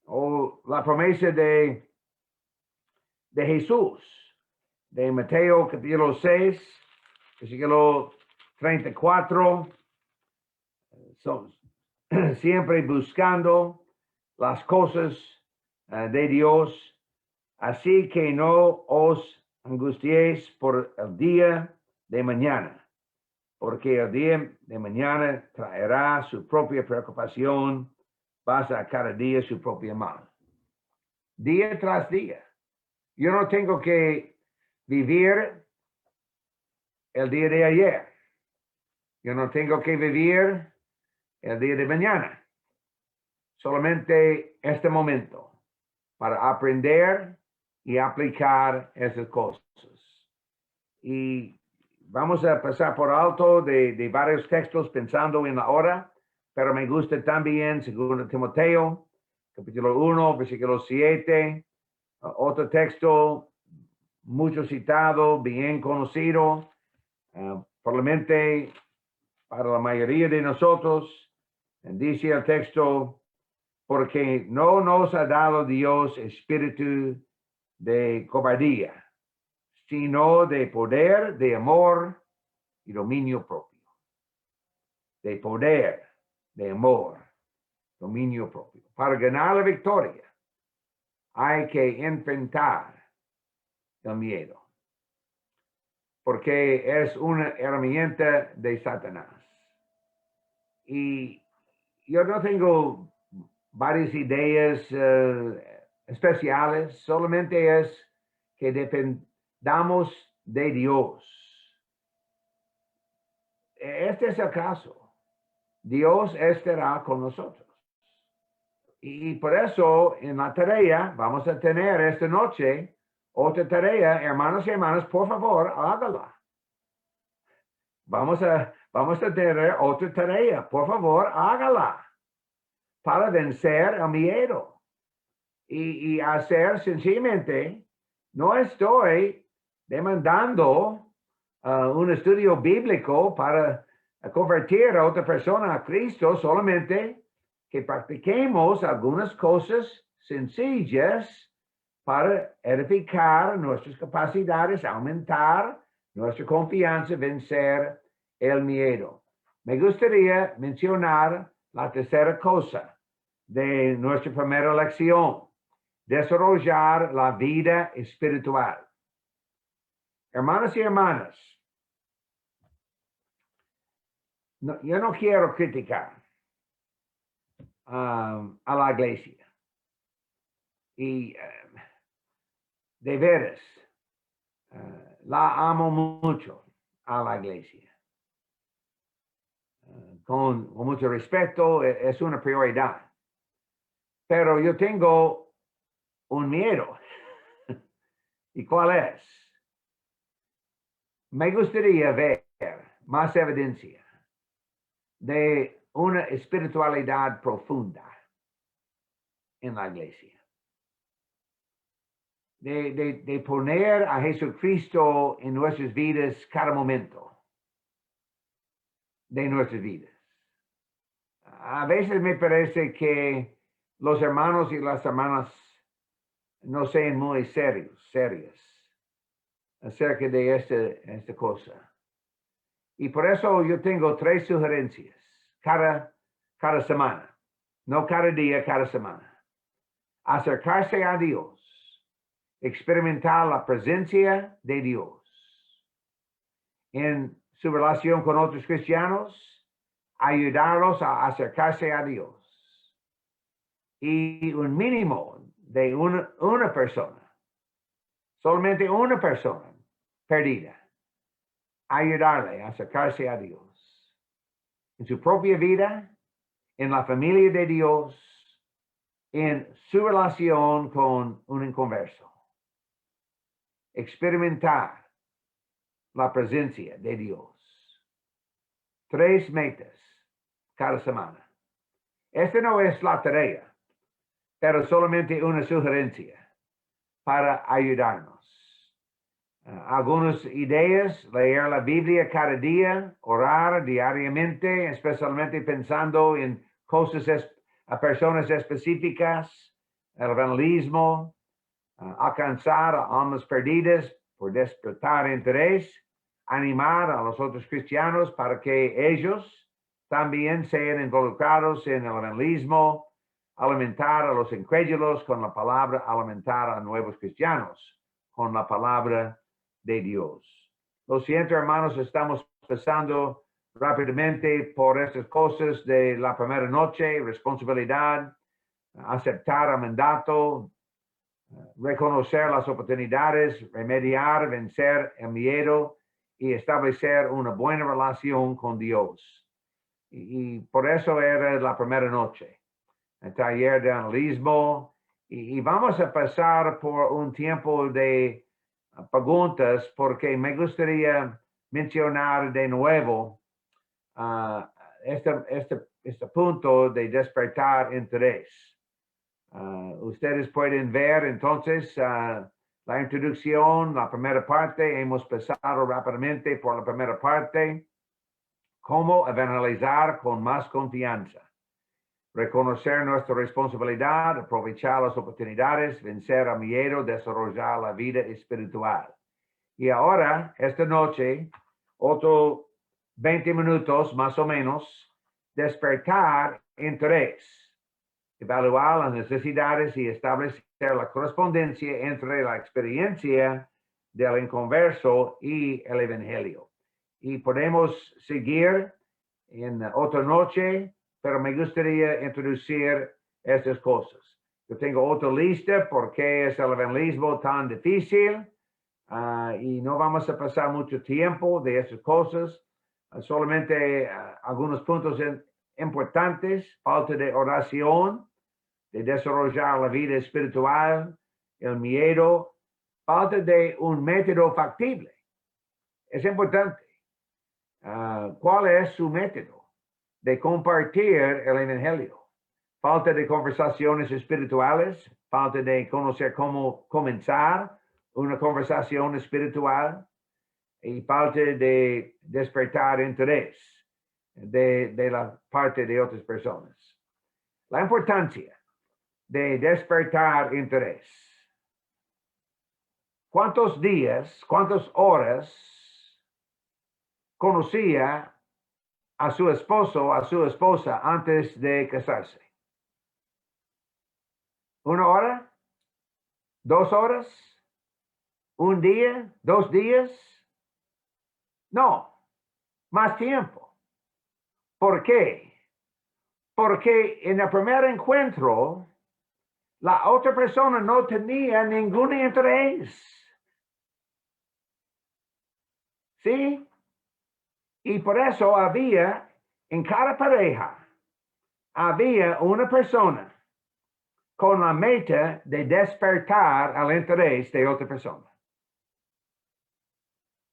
O la promesa de Jesús, de Mateo capítulo 6, versículo 34, son siempre buscando las cosas de Dios, así que no os angustiéis por el día de mañana, porque el día de mañana traerá su propia preocupación, pasa a cada día su propia mal. Día tras día. Yo no tengo que vivir el día de ayer. Yo no tengo que vivir el día de mañana. Solamente este momento para aprender y aplicar esas cosas. Y vamos a pasar por alto de varios textos pensando en la hora, pero me gusta también 2 Timoteo, capítulo 1, versículo 7, otro texto mucho citado, bien conocido, probablemente para la mayoría de nosotros, dice el texto, porque no nos ha dado Dios espíritu de cobardía, sino de poder, de amor y dominio propio. De poder, de amor, dominio propio. Para ganar la victoria, hay que enfrentar el miedo, porque es una herramienta de Satanás. Y yo no tengo varias ideas especiales, solamente es que dependamos de Dios. este es el caso. Dios estará con nosotros. Y por eso en la tarea vamos a tener esta noche otra tarea. Hermanos y hermanas, por favor, hágala. Vamos a tener otra tarea. Por favor, hágala para vencer el miedo. Y hacer sencillamente, no estoy demandando un estudio bíblico para convertir a otra persona a Cristo, solamente que practiquemos algunas cosas sencillas para edificar nuestras capacidades, aumentar nuestra confianza, vencer el miedo. Me gustaría mencionar la tercera cosa de nuestra primera lección: desarrollar la vida espiritual. Hermanos y hermanas, yo no quiero criticar a la iglesia. Y de veras, la amo mucho a la iglesia. Con mucho respeto, es una prioridad. Pero yo tengo un miedo. ¿Y cuál es? Me gustaría ver más evidencia de una espiritualidad profunda en la iglesia. De poner a Jesucristo en nuestras vidas cada momento de nuestras vidas. A veces me parece que los hermanos y las hermanas no sean muy serios acerca de esta cosa. Y por eso yo tengo 3 sugerencias cada semana, no cada día, cada semana. Acercarse a Dios, experimentar la presencia de Dios en su relación con otros cristianos, ayudarlos a acercarse a Dios. Y un mínimo de una persona, solamente una persona perdida, ayudarle a acercarse a Dios. En su propia vida, en la familia de Dios, en su relación con un inconverso. Experimentar la presencia de Dios. 3 metas cada semana. Esta no es la tarea, pero solamente una sugerencia para ayudarnos. Algunas ideas: leer la Biblia cada día, orar diariamente, especialmente pensando en cosas, a personas específicas, el evangelismo, alcanzar a almas perdidas por despertar interés, animar a los otros cristianos para que ellos también sean involucrados en el evangelismo, alimentar a los incrédulos con la palabra, alimentar a nuevos cristianos con la palabra de Dios. Lo siento, hermanos, estamos pasando rápidamente por estas cosas de la primera noche: responsabilidad, aceptar el mandato, reconocer las oportunidades, remediar, vencer el miedo y establecer una buena relación con Dios. Y por eso era la primera noche, el taller de analismo. Y vamos a pasar por un tiempo de preguntas, porque me gustaría mencionar de nuevo este punto de despertar interés. Ustedes pueden ver entonces la introducción, la primera parte. Hemos pasado rápidamente por la primera parte: cómo evangelizar con más confianza, reconocer nuestra responsabilidad, aprovechar las oportunidades, vencer el miedo, desarrollar la vida espiritual. Y ahora, esta noche, otro 20 minutos más o menos, despertar interés, evaluar las necesidades y establecer la correspondencia entre la experiencia del inconverso y el evangelio. Y podemos seguir en otra noche, pero me gustaría introducir estas cosas. Yo tengo otra lista porque es el evangelismo tan difícil y no vamos a pasar mucho tiempo de esas cosas. solamente algunos puntos importantes: falta de oración, de desarrollar la vida espiritual, el miedo, falta de un método factible. Es importante. ¿Cuál es su método de compartir el evangelio? Falta de conversaciones espirituales, falta de conocer cómo comenzar una conversación espiritual y falta de despertar interés de la parte de otras personas. La importancia de despertar interés. ¿Cuántos días, cuántas horas conocía a su esposo, a su esposa antes de casarse? ¿Una hora? ¿2 horas? ¿Un día? ¿2 días? No, más tiempo. ¿Por qué? Porque en el primer encuentro, la otra persona no tenía ningún interés. ¿Sí? Y por eso había, en cada pareja, había una persona con la meta de despertar al interés de otra persona.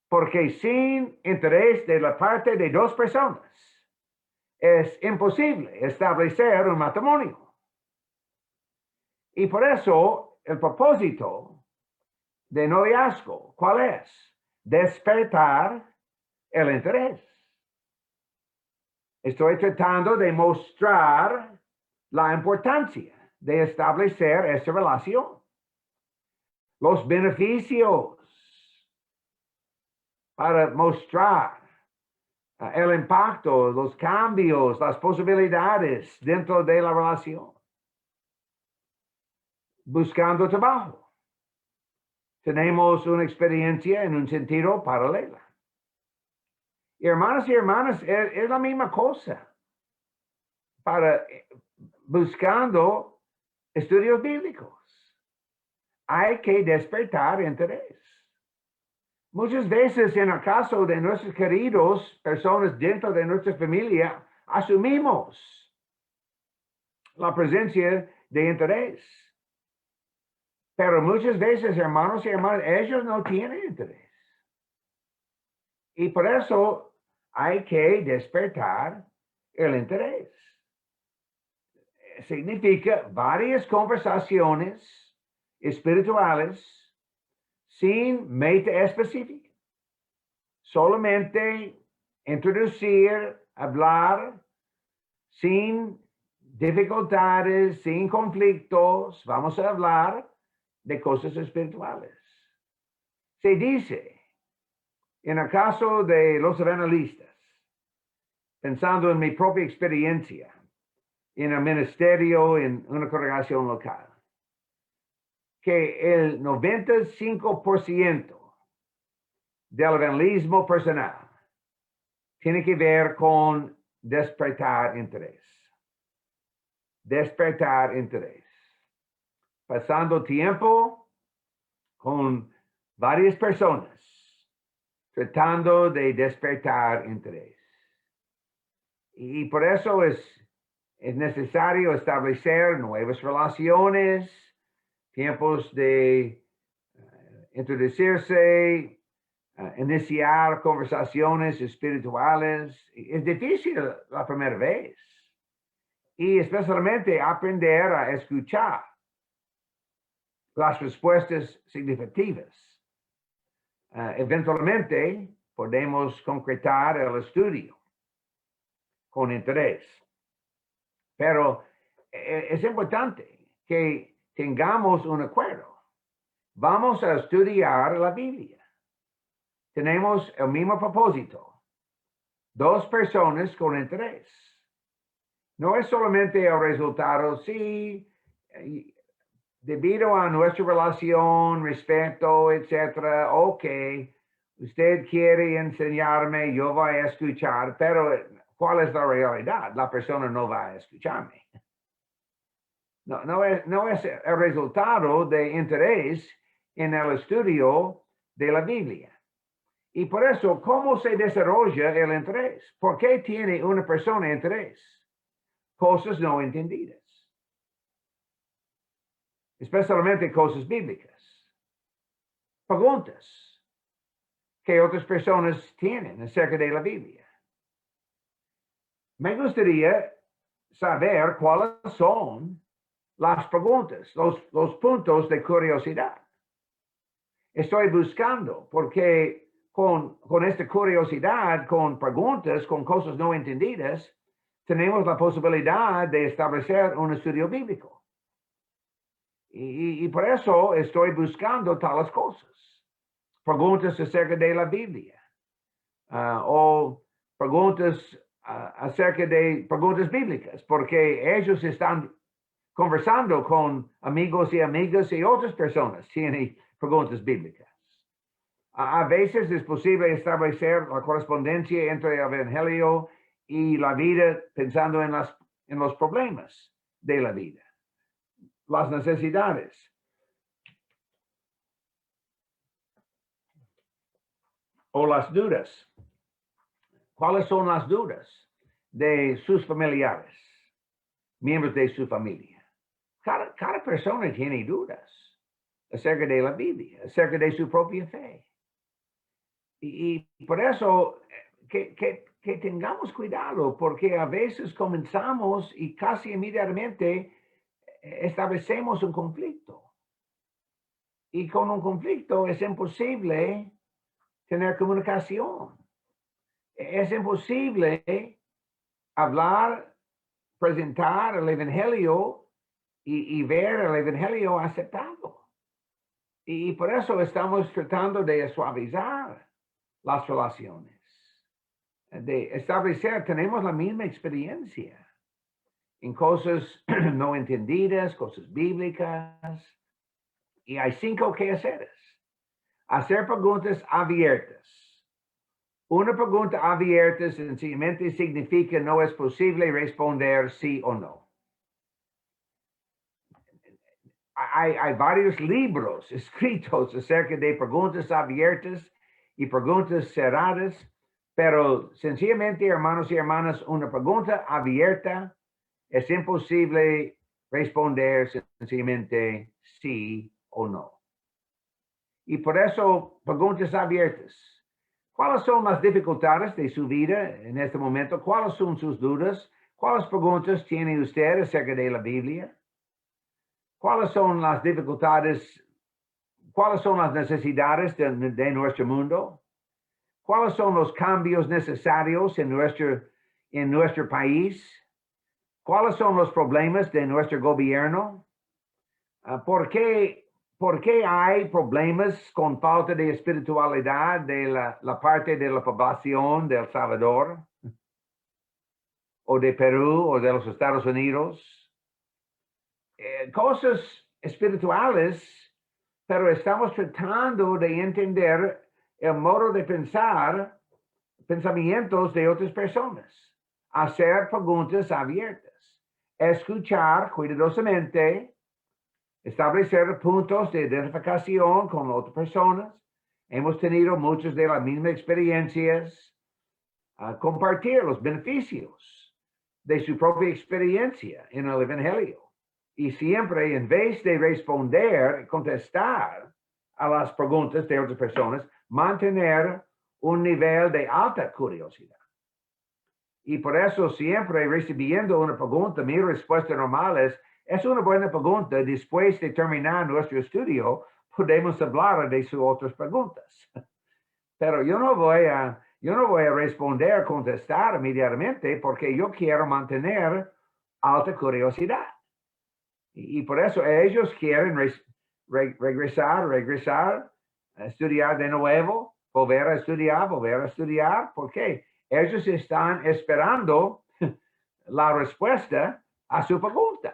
Porque sin interés de la parte de 2 personas, es imposible establecer un matrimonio. Y por eso el propósito de noviazgo, ¿cuál es? Despertar el interés. Estoy tratando de mostrar la importancia de establecer esta relación. Los beneficios para mostrar el impacto, los cambios, las posibilidades dentro de la relación. Buscando trabajo. Tenemos una experiencia en un sentido paralelo. Hermanos y hermanas, es la misma cosa. Para buscando estudios bíblicos, hay que despertar interés. Muchas veces en el caso de nuestros queridos, personas dentro de nuestra familia, asumimos la presencia de interés. Pero muchas veces, hermanos y hermanas, ellos no tienen interés. Y por eso hay que despertar el interés. Significa varias conversaciones espirituales sin meta específica. Solamente introducir, hablar, sin dificultades, sin conflictos. Vamos a hablar de cosas espirituales. Se dice, en el caso de los evangelistas, pensando en mi propia experiencia en el ministerio en una congregación local, que el 95% del evangelismo personal tiene que ver con despertar interés. Despertar interés. Pasando tiempo con varias personas, tratando de despertar interés. Y por eso es necesario establecer nuevas relaciones, tiempos de introducirse, iniciar conversaciones espirituales. Es difícil la primera vez. Y especialmente aprender a escuchar las respuestas significativas. Eventualmente podemos concretar el estudio con interés. Pero es importante que tengamos un acuerdo. Vamos a estudiar la Biblia. Tenemos el mismo propósito. 2 personas con interés. No es solamente el resultado, sí, debido a nuestra relación, respeto, etcétera, ok, usted quiere enseñarme, yo voy a escuchar, pero ¿cuál es la realidad? La persona no va a escucharme. No es el resultado de interés en el estudio de la Biblia. Y por eso, ¿cómo se desarrolla el interés? ¿Por qué tiene una persona interés? Cosas no entendidas. Especialmente cosas bíblicas. Preguntas que otras personas tienen acerca de la Biblia. Me gustaría saber cuáles son las preguntas, los puntos de curiosidad. Estoy buscando porque con esta curiosidad, con preguntas, con cosas no entendidas, tenemos la posibilidad de establecer un estudio bíblico. Y por eso estoy buscando tales cosas. Preguntas acerca de la Biblia. O preguntas acerca de preguntas bíblicas, porque ellos están conversando con amigos y amigas y otras personas tienen preguntas bíblicas. A veces es posible establecer la correspondencia entre el Evangelio y la vida pensando en los problemas de la vida, las necesidades. O las dudas. ¿Cuáles son las dudas de sus familiares, miembros de su familia? Cada persona tiene dudas acerca de la Biblia, acerca de su propia fe. Y por eso que tengamos cuidado, porque a veces comenzamos y casi inmediatamente establecemos un conflicto. Y con un conflicto es imposible tener comunicación. Es imposible hablar, presentar el Evangelio y ver el Evangelio aceptado. Y por eso estamos tratando de suavizar las relaciones, de establecer, tenemos la misma experiencia en cosas no entendidas, cosas bíblicas, y hay 5 quehaceres. Hacer preguntas abiertas. Una pregunta abierta sencillamente significa no es posible responder sí o no. Hay varios libros escritos acerca de preguntas abiertas y preguntas cerradas, pero sencillamente, hermanos y hermanas, una pregunta abierta es imposible responder sencillamente sí o no. Y por eso, preguntas abiertas. ¿Cuáles son las dificultades de su vida en este momento? ¿Cuáles son sus dudas? ¿Cuáles preguntas tiene usted acerca de la Biblia? ¿Cuáles son las dificultades? ¿Cuáles son las necesidades de nuestro mundo? ¿Cuáles son los cambios necesarios en nuestro país? ¿Cuáles son los problemas de nuestro gobierno? ¿Por qué hay problemas con falta de espiritualidad de la parte de la población de El Salvador? ¿O de Perú o de los Estados Unidos? Cosas espirituales, pero estamos tratando de entender el modo de pensar, pensamientos de otras personas, hacer preguntas abiertas, escuchar cuidadosamente, establecer puntos de identificación con otras personas. Hemos tenido muchas de las mismas experiencias, compartir los beneficios de su propia experiencia en el Evangelio. Y siempre, en vez de responder, contestar a las preguntas de otras personas, mantener un nivel de alta curiosidad. Y por eso siempre recibiendo una pregunta, mi respuesta normal es una buena pregunta. Después de terminar nuestro estudio, podemos hablar de sus otras preguntas. Pero yo no voy a responder, contestar inmediatamente, porque yo quiero mantener alta curiosidad. Y por eso ellos quieren regresar, estudiar de nuevo, volver a estudiar. ¿Por qué? Ellos están esperando la respuesta a su pregunta.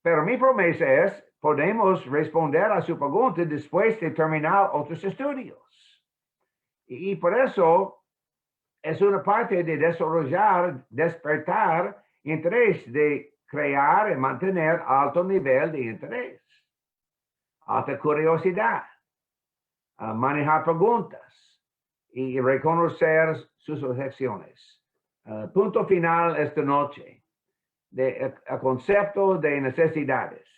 Pero mi promesa es, podemos responder a su pregunta después de terminar otros estudios. Y por eso es una parte de despertar interés, de crear y mantener alto nivel de interés, alta curiosidad, manejar preguntas, y reconocer sus objeciones. Punto final esta noche de el concepto de necesidades.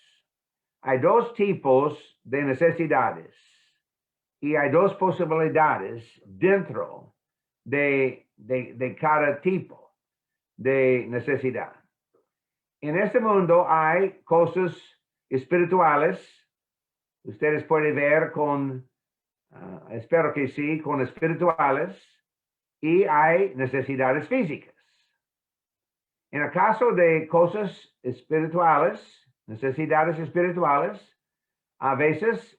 Hay dos tipos de necesidades y hay dos posibilidades dentro de cada tipo de necesidad. En este mundo hay cosas espirituales. Ustedes pueden ver con, espero que sí, con espirituales, y hay necesidades físicas. En el caso de cosas espirituales, necesidades espirituales, a veces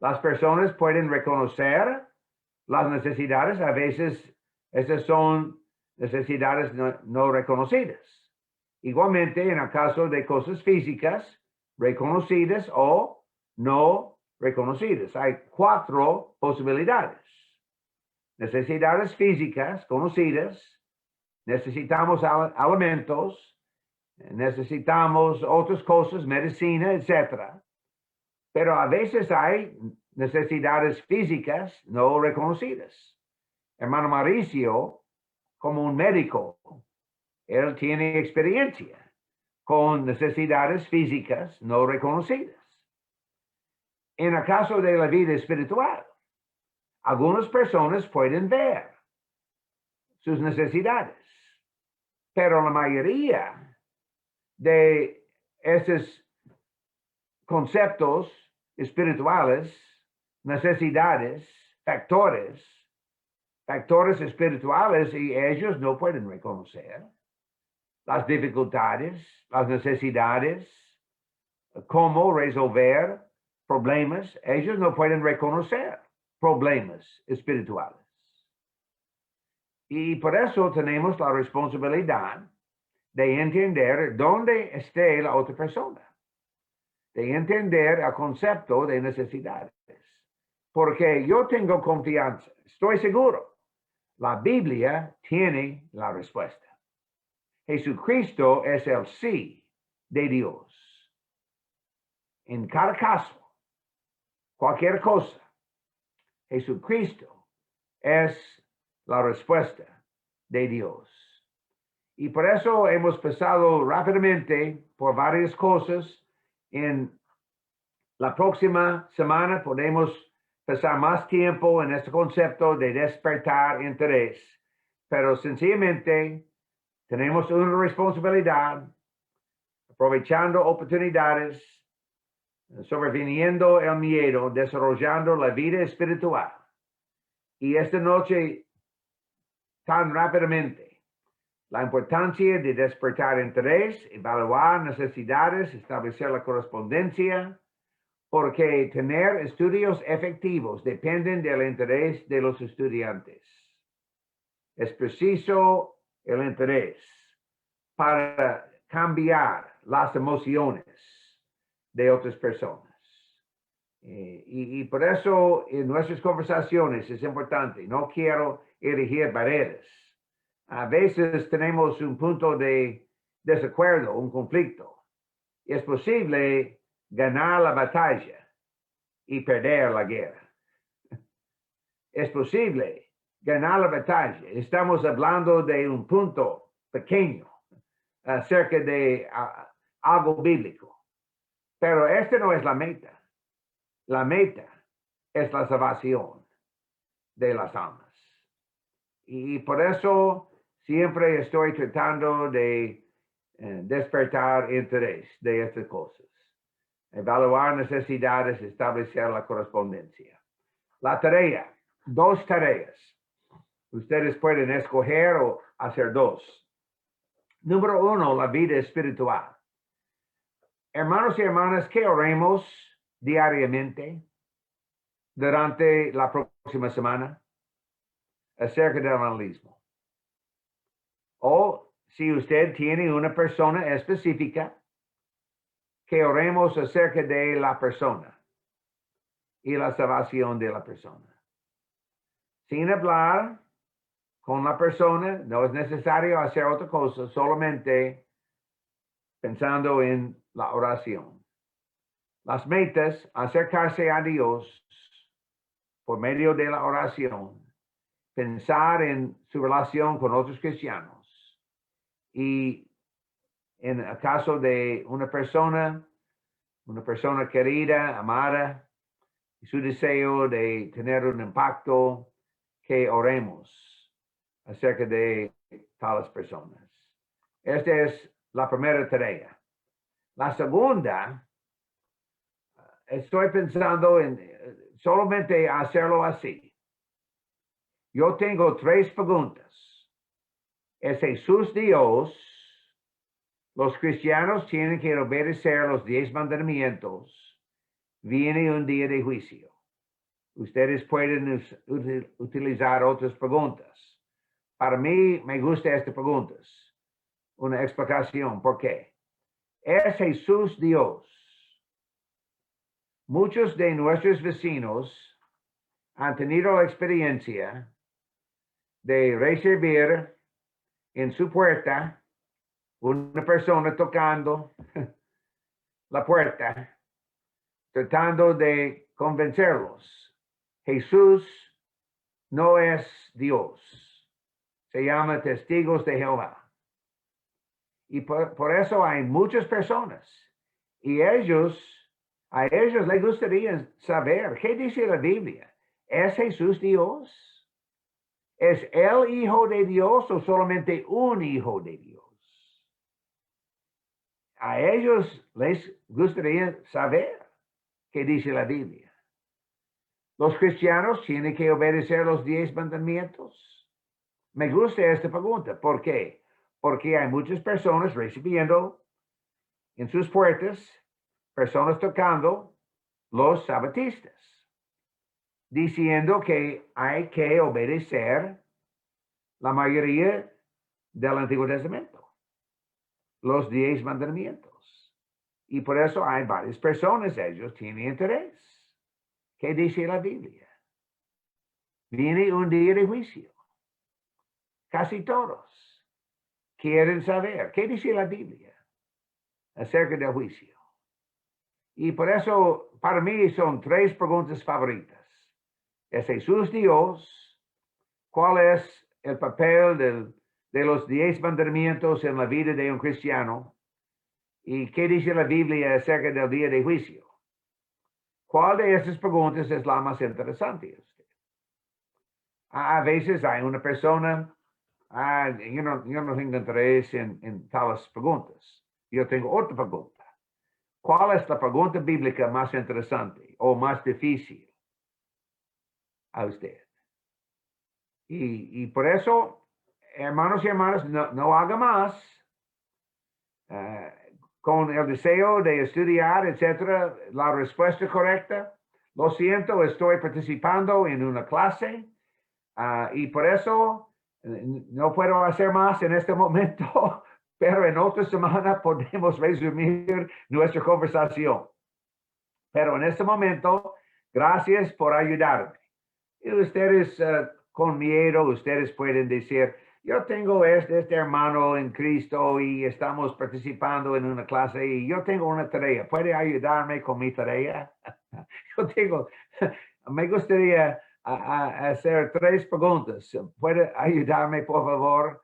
las personas pueden reconocer las necesidades, a veces esas son necesidades no reconocidas. Igualmente, en el caso de cosas físicas, reconocidas o no reconocidas, hay 4 posibilidades. Necesidades físicas conocidas, necesitamos alimentos, necesitamos otras cosas, medicina, etc. Pero a veces hay necesidades físicas no reconocidas. Hermano Mauricio, como un médico, él tiene experiencia con necesidades físicas no reconocidas. En el caso de la vida espiritual, algunas personas pueden ver sus necesidades, pero la mayoría de esos conceptos espirituales, necesidades, factores espirituales, y ellos no pueden reconocer las dificultades, las necesidades, cómo resolver problemas. Ellos no pueden reconocer problemas espirituales. Y por eso tenemos la responsabilidad de entender dónde esté la otra persona, de entender el concepto de necesidades. Porque yo tengo confianza, estoy seguro, la Biblia tiene la respuesta. Jesucristo es el sí de Dios. En cada caso, cualquier cosa, Jesucristo es la respuesta de Dios. Y por eso hemos pasado rápidamente por varias cosas. En la próxima semana podemos pasar más tiempo en este concepto de despertar interés, pero sencillamente tenemos una responsabilidad, aprovechando oportunidades, sobreviniendo el miedo, desarrollando la vida espiritual. Y esta noche, tan rápidamente, la importancia de despertar interés, evaluar necesidades, establecer la correspondencia, porque tener estudios efectivos dependen del interés de los estudiantes. Es preciso el interés para cambiar las emociones de otras personas. Y por eso en nuestras conversaciones es importante. No quiero erigir barreras. A veces tenemos un punto de desacuerdo, un conflicto. Es posible ganar la batalla y perder la guerra. Es posible ganar la batalla. Estamos hablando de un punto pequeño acerca de algo bíblico. Pero esta no es la meta. La meta es la salvación de las almas. Y por eso siempre estoy tratando de despertar interés de estas cosas. Evaluar necesidades, establecer la correspondencia. La tarea, 2 tareas. Ustedes pueden escoger o hacer 2. Número 1, la vida espiritual. Hermanos y hermanas, ¿qué oremos diariamente durante la próxima semana acerca del evangelismo? O si usted tiene una persona específica, que oremos acerca de la persona y la salvación de la persona. Sin hablar con la persona, no es necesario hacer otra cosa, solamente pensando en la oración. Las metas, acercarse a Dios por medio de la oración pensar en su relación con otros cristianos. Y en el caso de una persona querida, amada, y su deseo de tener un impacto, que oremos acerca de tales personas. Esta es la primera tarea. La segunda, estoy pensando en solamente hacerlo así. Yo tengo 3 preguntas. ¿Es Jesús Dios? Los cristianos tienen que obedecer los 10 mandamientos. Viene un día de juicio. Ustedes pueden utilizar otras preguntas. Para mí, me gustan estas preguntas. Una explicación. ¿Por qué? ¿Es Jesús Dios? Muchos de nuestros vecinos han tenido la experiencia de recibir en su puerta una persona tocando la puerta, tratando de convencerlos. Jesús no es Dios. Se llama testigos de Jehová. Y por eso hay muchas personas. Y a ellos les gustaría saber, ¿qué dice la Biblia? ¿Es Jesús Dios? ¿Es el Hijo de Dios o solamente un Hijo de Dios? A ellos les gustaría saber qué dice la Biblia. ¿Los cristianos tienen que obedecer los 10 mandamientos? Me gusta esta pregunta. ¿Por qué? Porque hay muchas personas recibiendo en sus puertas, personas tocando los sabatistas, diciendo que hay que obedecer la mayoría del Antiguo Testamento, los 10 mandamientos. Y por eso hay varias personas, ellos tienen interés. ¿Qué dice la Biblia? Viene un día de juicio. Casi todos quieren saber qué dice la Biblia acerca del juicio. Y por eso, para mí, son 3 preguntas favoritas. ¿Es Jesús Dios? ¿Cuál es el papel de los 10 mandamientos en la vida de un cristiano? ¿Y qué dice la Biblia acerca del día de juicio? ¿Cuál de esas preguntas es la más interesante? A veces hay una persona, yo no tengo interés en tales preguntas. Yo tengo otra pregunta. ¿Cuál es la pregunta bíblica más interesante o más difícil a usted? Y por eso, hermanos y hermanas, no haga más con el deseo de estudiar, etcétera, la respuesta correcta. Lo siento, estoy participando en una clase y por eso no puedo hacer más en este momento, pero en otra semana podemos resumir nuestra conversación. Pero en este momento, gracias por ayudarme. Y ustedes con miedo, ustedes pueden decir, yo tengo este hermano en Cristo y estamos participando en una clase y yo tengo una tarea. ¿Puede ayudarme con mi tarea? Me gustaría hacer 3 preguntas. ¿Puede ayudarme, por favor?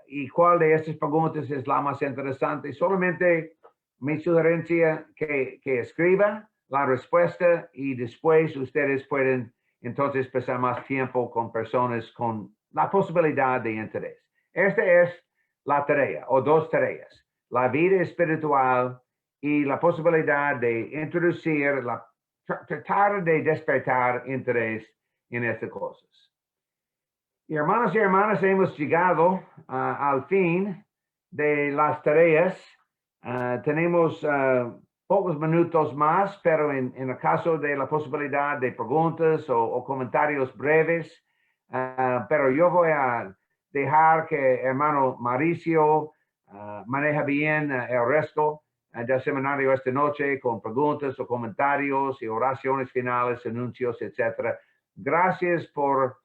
¿Y cuál de estas preguntas es la más interesante? Solamente mi sugerencia que escriba la respuesta y después ustedes pueden entonces pasar más tiempo con personas con la posibilidad de interés. Esta es la tarea o 2 tareas, la vida espiritual y la posibilidad de introducir, tratar de despertar interés en estas cosas. Y hermanos y hermanas, hemos llegado al fin de las tareas. Tenemos pocos minutos más, pero en el caso de la posibilidad de preguntas o comentarios breves, pero yo voy a dejar que hermano Mauricio maneja bien el resto del seminario esta noche con preguntas o comentarios y oraciones finales, anuncios, etcétera. Gracias por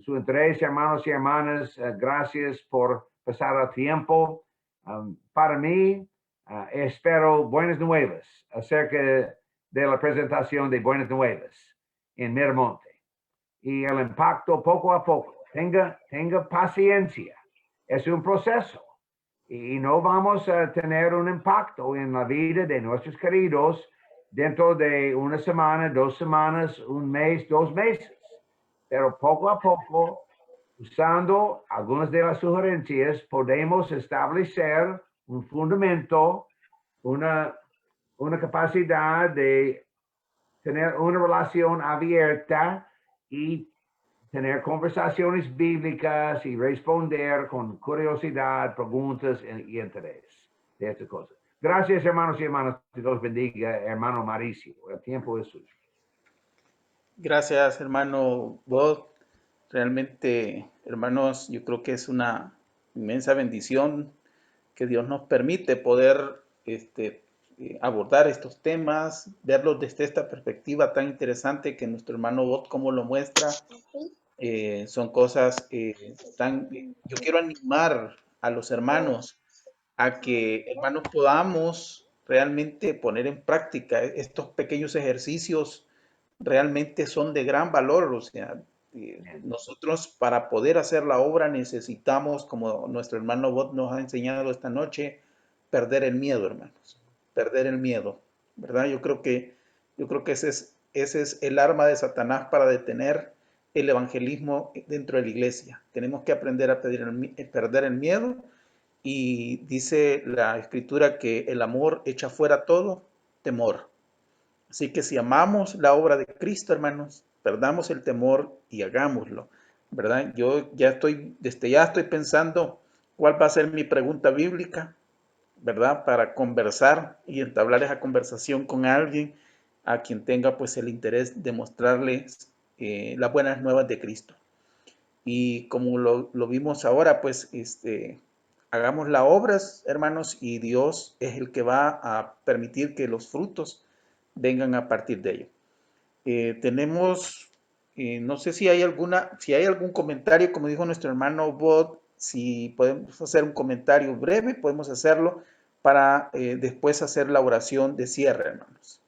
su interés, hermanos y hermanas. Gracias por pasar el tiempo. Para mí, espero buenas nuevas acerca de la presentación de Buenas Nuevas en Miramonte. y el impacto poco a poco. Tenga paciencia. Es un proceso. Y no vamos a tener un impacto en la vida de nuestros queridos dentro de una semana, 2 semanas, un mes, 2 meses. Pero poco a poco, usando algunas de las sugerencias, podemos establecer un fundamento, una capacidad de tener una relación abierta y tener conversaciones bíblicas y responder con curiosidad, preguntas y interés de estas cosas. Gracias, hermanos y hermanas. Dios bendiga, hermano Mauricio. El tiempo es suyo. Gracias, hermano Bob. Realmente, hermanos, yo creo que es una inmensa bendición que Dios nos permite poder abordar estos temas, verlos desde esta perspectiva tan interesante que nuestro hermano Bob como lo muestra. Son cosas yo quiero animar a los hermanos a que, hermanos, podamos realmente poner en práctica estos pequeños ejercicios. Realmente son de gran valor. O sea, nosotros para poder hacer la obra necesitamos, como nuestro hermano Bob nos ha enseñado esta noche, perder el miedo, hermanos, perder el miedo, ¿verdad? Yo creo que ese es el arma de Satanás para detener el evangelismo dentro de la iglesia. Tenemos que aprender a perder el miedo, y dice la escritura que el amor echa fuera todo temor. Así que si amamos la obra de Cristo, hermanos, perdamos el temor y hagámoslo, ¿verdad? Yo desde ya estoy pensando cuál va a ser mi pregunta bíblica, ¿verdad? Para conversar y entablar esa conversación con alguien a quien tenga pues el interés de mostrarles las buenas nuevas de Cristo. Y como lo vimos ahora, pues hagamos las obras, hermanos, y Dios es el que va a permitir que los frutos vengan a partir de ello. Tenemos, no sé si hay algún comentario, como dijo nuestro hermano Bob, si podemos hacer un comentario breve, podemos hacerlo para después hacer la oración de cierre, hermanos.